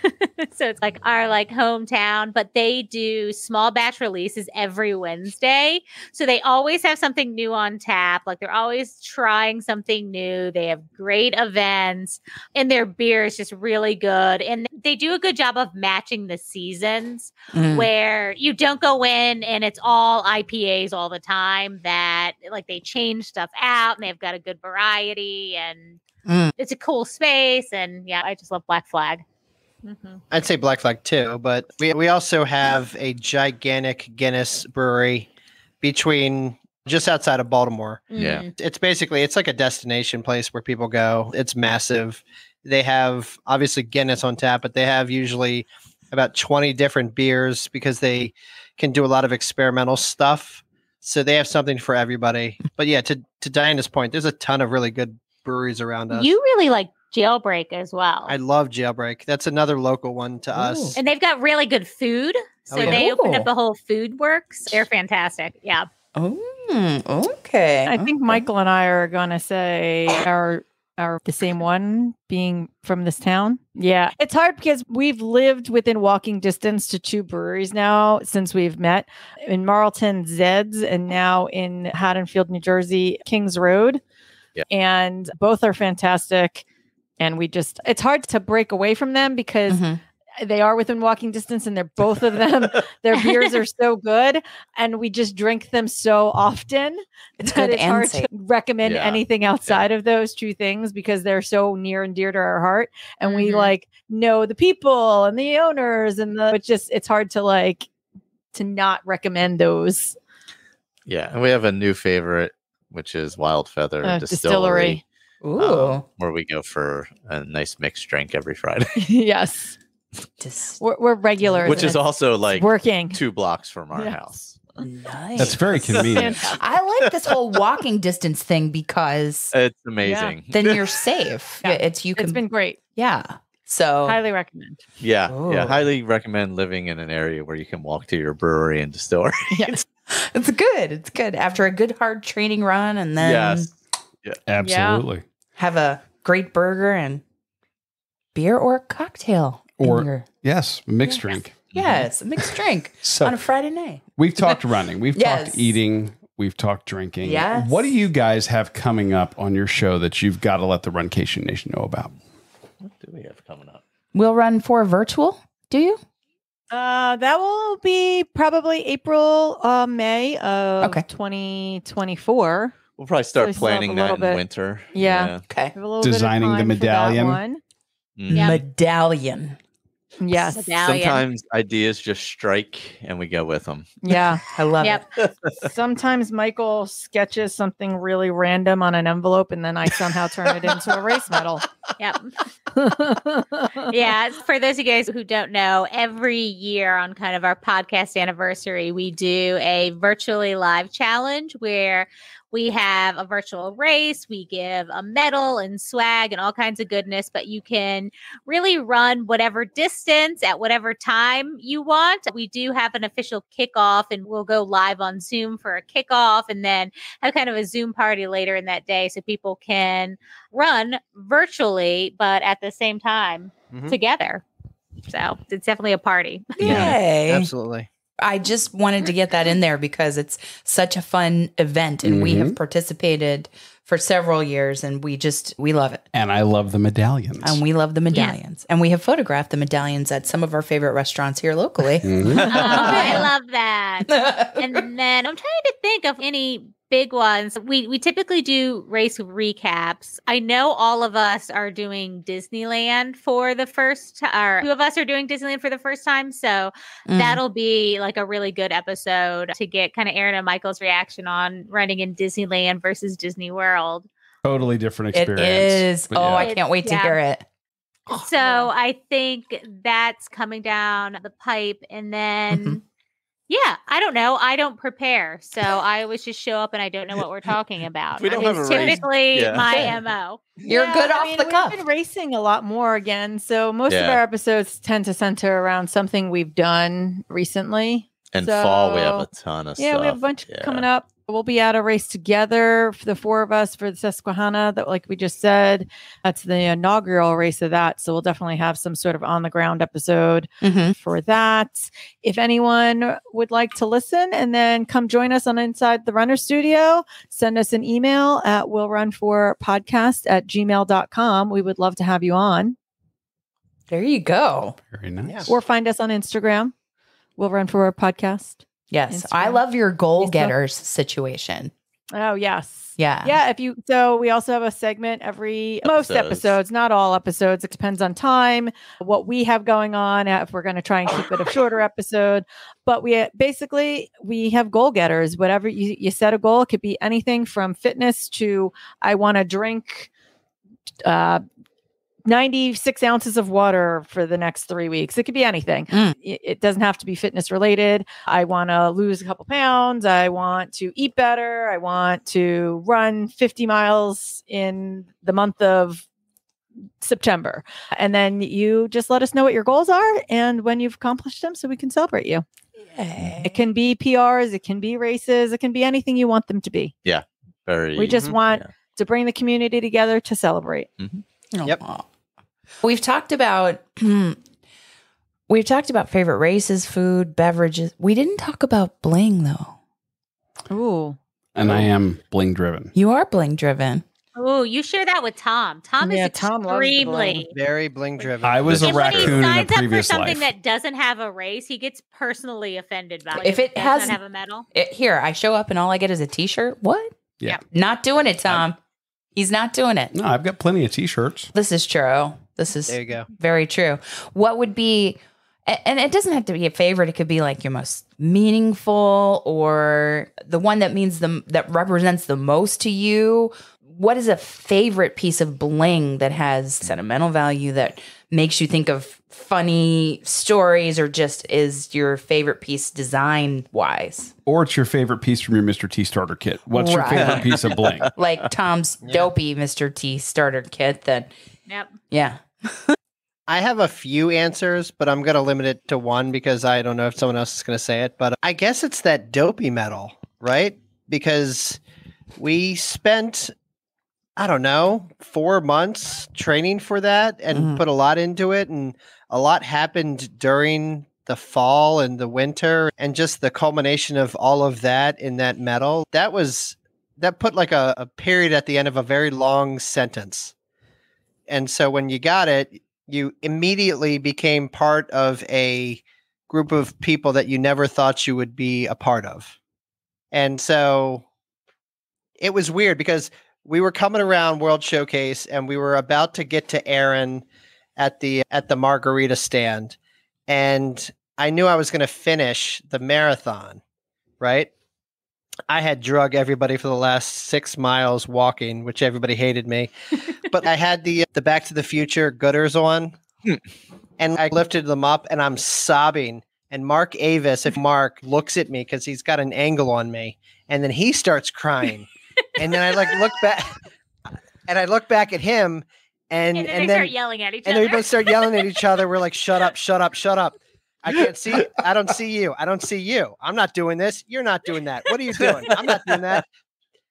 So it's like our hometown, but they do small batch releases every Wednesday. So they always have something new on tap. Like they're always trying something new. They have great events and their beer is just really good. And they do a good job of matching the seasons where you don't go in and it's all IPAs all the time, that like they change stuff out and they've got a good variety. And it's a cool space, and yeah, I just love Black Flag. I'd say Black Flag too, but we also have a gigantic Guinness brewery just outside of Baltimore. Yeah. It's like a destination place where people go. It's massive. They have obviously Guinness on tap, but they have usually about 20 different beers because they can do a lot of experimental stuff. So they have something for everybody. But yeah, to Diana's point, there's a ton of really good breweries around us. You really like Jailbreak as well. I love Jailbreak. That's another local one to us. And they've got really good food. So they opened up the whole food works. They're fantastic. Yeah. Okay. I think Michael and I are going to say are the same one, being from this town. Yeah. It's hard because we've lived within walking distance to 2 breweries now since we've met. In Marlton, Zed's, and now in Haddonfield, New Jersey, Kings Road. Yeah. And both are fantastic. And it's hard to break away from them because they are within walking distance, and they're both of them. Their beers are so good, and we just drink them so often. It's good it's and hard safe. to recommend anything outside of those 2 things because they're so near and dear to our heart, and we know the people and the owners it's hard to not recommend those. Yeah, and we have a new favorite, which is Wild Feather Distillery. Ooh. Where we go for a nice mixed drink every Friday. Yes. We're regulars. Which is also working 2 blocks from our house. Nice. That's very convenient. I like this whole walking distance thing because it's amazing. Then you're safe. It's been great. Yeah. So highly recommend. Yeah. Highly recommend living in an area where you can walk to your brewery and distillery. Yes. It's good. It's good. After a good hard training run and then Absolutely. have a great burger and beer or cocktail. Or mixed drink. Yes, a mixed drink on a Friday night. We've talked running. We've talked eating. We've talked drinking. Yes. What do you guys have coming up on your show that you've got to let the Runcation Nation know about? What do we have coming up? We'll run for virtual. Do you? That will be probably April, May of 2024. We'll probably start So planning that in winter. Yeah. Okay. Designing the medallion. Medallion. Yes. Medallion. Sometimes ideas just strike and we go with them. Yeah. I love it. Sometimes Michael sketches something really random on an envelope and then I somehow turn it into a race medal. Yep. Yeah. For those of you guys who don't know, every year on kind of our podcast anniversary, we do a virtually live challenge where we have a virtual race. We give a medal and swag and all kinds of goodness, but you can really run whatever distance at whatever time you want. We do have an official kickoff and we'll go live on Zoom for a kickoff and then have kind of a Zoom party later in that day so people can run virtually, but at the same time together. So it's definitely a party. Yay. Absolutely. I just wanted to get that in there because it's such a fun event and we have participated for several years and we love it. And I love the medallions. And we love the medallions. And we have photographed the medallions at some of our favorite restaurants here locally. I love that. And then I'm trying to think of any big ones. We typically do race recaps. I know all of us are doing Disneyland for the first or 2 of us are doing Disneyland for the first time. So that'll be like a really good episode to get kind of Aaron and Michael's reaction on running in Disneyland versus Disney World. Totally different experience. It is. But I can't wait to hear it. So I think that's coming down the pipe. And then yeah, I don't know. I don't prepare. So I always just show up and I don't know what we're talking about. We don't have a race. Typically my MO. You're good off the cuff. We've been racing a lot more again. So most of our episodes tend to center around something we've done recently. And fall, we have a ton of stuff. Yeah, we have a bunch coming up. We'll be at a race together for the 4 of us for the Susquehanna that, like we just said, that's the inaugural race of that. So we'll definitely have some sort of on the ground episode for that. If anyone would like to listen and then come join us on Inside the Runner Studio, send us an email at willrunforpodcast@gmail.com. We would love to have you on. There you go. Very nice. Or find us on Instagram. We'll Run For a Podcast. Yes. Instagram. I love your goal getters situation. Oh, yes. Yeah. Yeah. So we also have a segment most episodes, not all episodes. It depends on time, what we have going on, if we're going to try and keep it a shorter episode. But we have goal getters. Whatever you set a goal, it could be anything from fitness to I want to drink 96 ounces of water for the next 3 weeks. It could be anything. It doesn't have to be fitness related. I want to lose a couple pounds. I want to eat better. I want to run 50 miles in the month of September. And then you just let us know what your goals are and when you've accomplished them so we can celebrate you. Yay. It can be PRs. It can be races. It can be anything you want them to be. Yeah. We just want to bring the community together to celebrate. Yep. We've talked about favorite races, food, beverages. We didn't talk about bling though. Ooh. And I am bling driven. You are bling driven. Oh, you share that with Tom. Tom is extremely very bling driven. I was a raccoon in a previous life. When he signs up for something that doesn't have a race, he gets personally offended by it. If it doesn't have a medal. Here, I show up and all I get is a t-shirt. What? Yeah. Not doing it, Tom. He's not doing it. No, I've got plenty of t-shirts. This is true. This is there you go. Very true. What would be, and it doesn't have to be a favorite. It could be like your most meaningful or the one that means that represents the most to you. What is a favorite piece of bling that has sentimental value that makes you think of funny stories or just is your favorite piece design wise? Or it's your favorite piece from your Mr. T starter kit. What's your favorite piece of bling? Like Tom's dopey Mr. T starter kit that. Yep. Yeah. I have a few answers, but I'm going to limit it to one because I don't know if someone else is going to say it. But I guess it's that dopey medal, right? Because we spent, 4 months training for that and put a lot into it. And a lot happened during the fall and the winter. And just the culmination of all of that in that medal, that put like a period at the end of a very long sentence. And so when you got it, you immediately became part of a group of people that you never thought you would be a part of. And so it was weird because we were coming around World Showcase and we were about to get to Aaron at the margarita stand. And I knew I was going to finish the marathon, right? I had drug everybody for the last 6 miles walking, which everybody hated me. But I had the Back to the Future Gooders on, and I lifted them up, and I'm sobbing. And Mark Avis, if Mark looks at me because he's got an angle on me, and then he starts crying, and then I look back, and I look back at him, and then they start yelling at each other. And they both start yelling at each other. We're like, "Shut up! Shut up! Shut up!" I can't see. I don't see you. I don't see you. I'm not doing this. You're not doing that. What are you doing? I'm not doing that.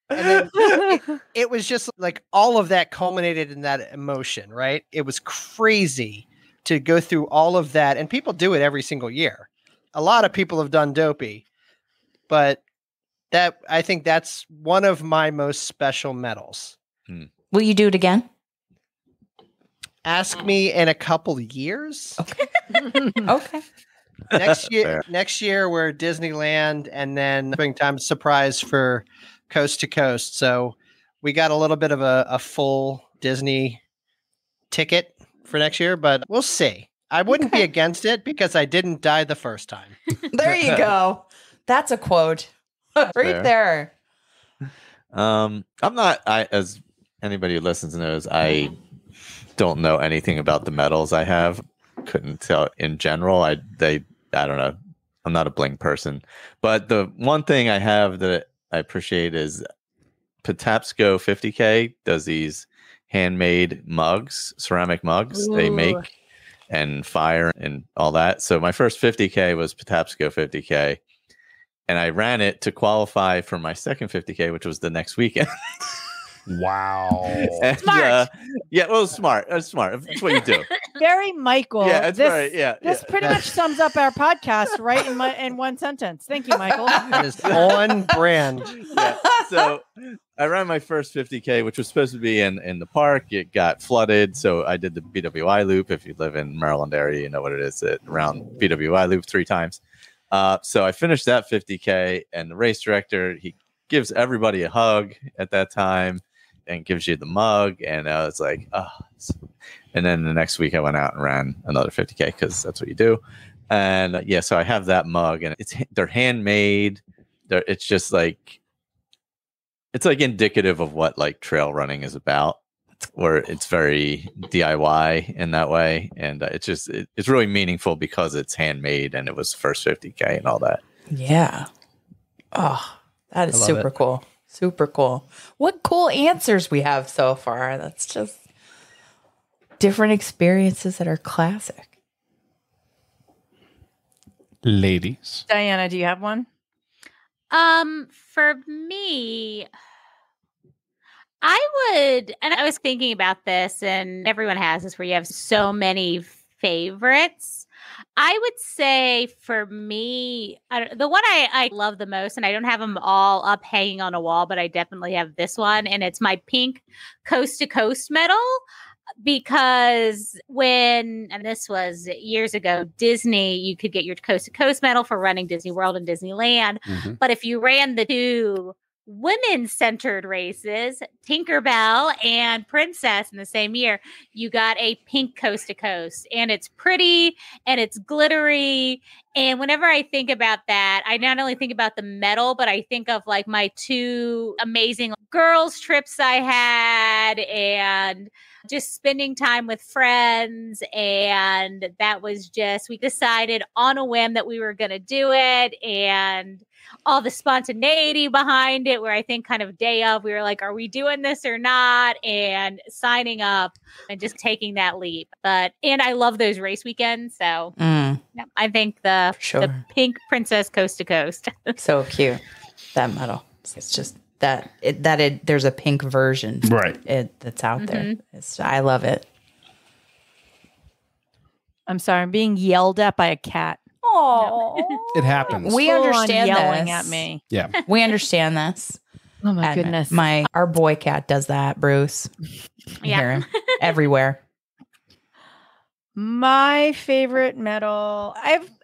And then it was just like all of that culminated in that emotion, right? It was crazy to go through all of that. And people do it every single year. A lot of people have done Dopey, but I think that's one of my most special medals. Will you do it again? Ask me in a couple of years. Okay. Okay. Next year we're at Disneyland, and then springtime surprise for Coast to Coast. So we got a little bit of a full Disney ticket for next year, but we'll see. I wouldn't be against it because I didn't die the first time. There you go. That's a quote right there. I'm not. As anybody who listens knows, I don't know anything about the medals I have. Couldn't tell in general. I don't know. I'm not a bling person, but the one thing I have that I appreciate is Patapsco 50K does these handmade mugs, ceramic mugs. Ooh. They make and fire and all that. So my first 50K was Patapsco 50K, and I ran it to qualify for my second 50K, which was the next weekend. Wow. And, smart. Yeah, well, smart. That's smart. That's what you do. Very Michael. Yeah, it's right. Yeah. This pretty much sums up our podcast right in one sentence. Thank you, Michael. That is on brand. Yeah. So I ran my first 50K, which was supposed to be in the park. It got flooded. So I did the BWI loop. If you live in Maryland area, you know what it is. Around BWI loop 3 times. So I finished that 50K, and the race director, he gives everybody a hug at that time and gives you the mug. And I was like, oh. And then the next week I went out and ran another 50K because that's what you do. And so I have that mug, and they're handmade. It's just like, it's like indicative of what like trail running is about, where it's very DIY in that way. And it's really meaningful because it's handmade and it was first 50K and all that. Yeah. Oh, that is super cool. Super cool. What cool answers we have so far. That's just different experiences that are classic. Ladies. Diana, do you have one? For me, I would, and I was thinking about this, and everyone has this where you have so many favorites. I would say for me, the one I love the most, and I don't have them all up hanging on a wall, but I definitely have this one, and it's my pink Coast to Coast medal. Because and this was years ago, Disney, you could get your Coast to Coast medal for running Disney World and Disneyland. Mm-hmm. But if you ran the 2 women-centered races, Tinkerbell and Princess, in the same year, you got a pink Coast to Coast. And it's pretty and it's glittery. And whenever I think about that, I not only think about the medal, but I think of like my 2 amazing girls' trips I had and just spending time with friends. And that was just, we decided on a whim that we were going to do it, and all the spontaneity behind it, where I think kind of day of, we were like, are we doing this or not? And signing up and just taking that leap. And I love those race weekends. So I think the pink Princess Coast to Coast. So cute. That medal. It's just there's a pink version, right? That's out there. I love it. I'm sorry, I'm being yelled at by a cat. Oh, it happens. We understand yelling this. At me. Yeah, we understand this. Oh my goodness, our boy cat does that. Bruce, you hear him everywhere. My favorite medal,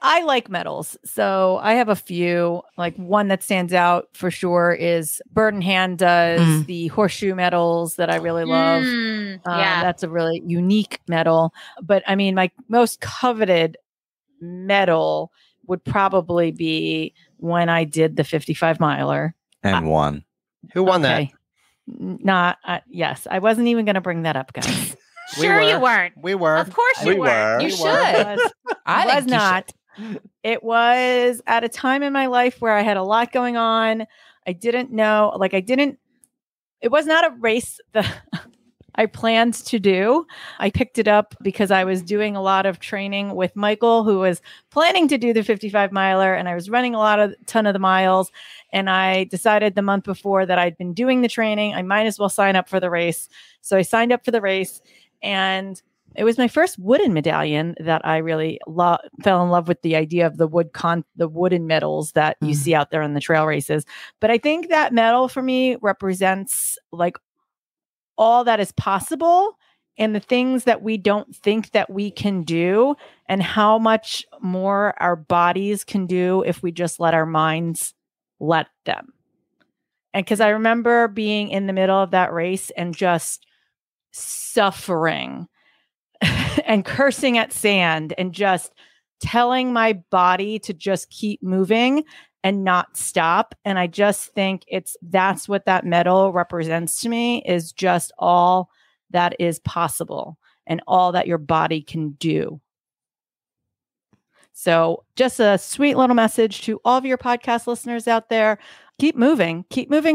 I like medals. So I have a few. Like one that stands out for sure is Bird and Hand does the horseshoe medals that I really love. That's a really unique medal. But I mean, my most coveted medal would probably be when I did the 55 miler. And won. Who won that? Yes, I wasn't even going to bring that up, guys. Sure, you weren't. We were. Of course you were. You should. I was not. It was at a time in my life where I had a lot going on. I didn't know, it was not a race that I planned to do. I picked it up because I was doing a lot of training with Michael, who was planning to do the 55 miler, and I was running a ton of the miles. And I decided the month before that I'd been doing the training, I might as well sign up for the race. So I signed up for the race. And it was my first wooden medallion that I really fell in love with the idea of the wooden medals that you see out there in the trail races. But I think that medal for me represents like all that is possible and the things that we don't think that we can do and how much more our bodies can do if we just let our minds let them. And because I remember being in the middle of that race and just suffering and cursing at sand and just telling my body to just keep moving and not stop. And I just think that's what that medal represents to me, is just all that is possible and all that your body can do. So just a sweet little message to all of your podcast listeners out there. Keep moving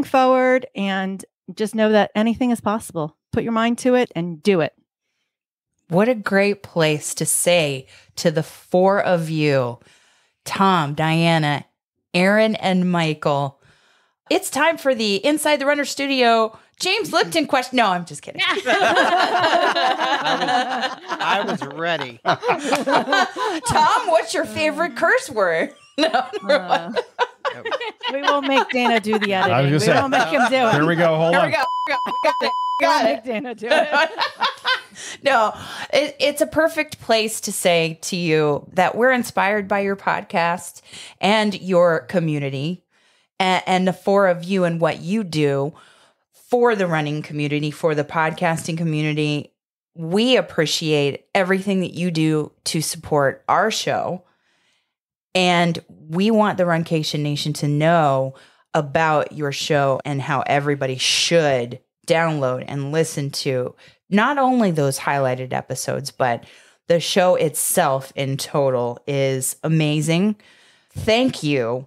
forward, and just know that anything is possible. Put your mind to it and do it. What a great place to say to the four of you, Tom, Diana, Aaron, and Michael, it's time for the Inside the Runner Studio James Lipton question. No, I'm just kidding. I was ready. Tom, what's your favorite curse word? No. We won't make Dana do the editing. We won't make him do it. Here we go. Hold on. Got it. Make Dana do it. No, it's a perfect place to say to you that we're inspired by your podcast and your community and the four of you and what you do for the running community, for the podcasting community. We appreciate everything that you do to support our show. And we want the Runcation Nation to know about your show and how everybody should download and listen to not only those highlighted episodes, but the show itself in total is amazing. Thank you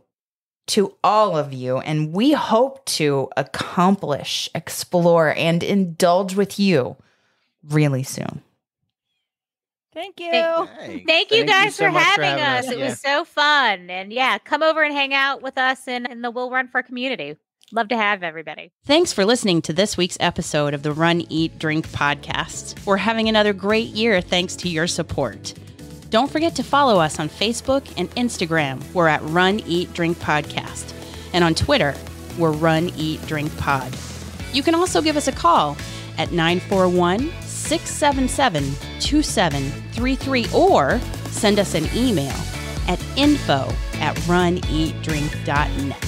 to all of you. And we hope to accomplish, explore, and indulge with you really soon. Thank you. Thank you guys for having us. It was so fun. And come over and hang out with us in the We'll Run for community. Love to have everybody. Thanks for listening to this week's episode of the Run, Eat, Drink podcast. We're having another great year thanks to your support. Don't forget to follow us on Facebook and Instagram. We're at Run, Eat, Drink Podcast. And on Twitter, we're Run, Eat, Drink Pod. You can also give us a call at 941-677-2733 or send us an email at info@runeatdrink.net.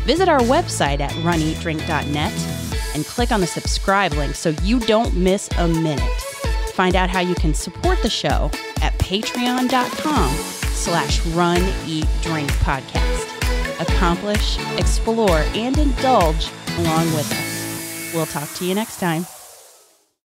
Visit our website at runeatdrink.net and click on the subscribe link so you don't miss a minute. Find out how you can support the show at patreon.com/runeatdrinkpodcast. Accomplish, explore, and indulge along with us. We'll talk to you next time.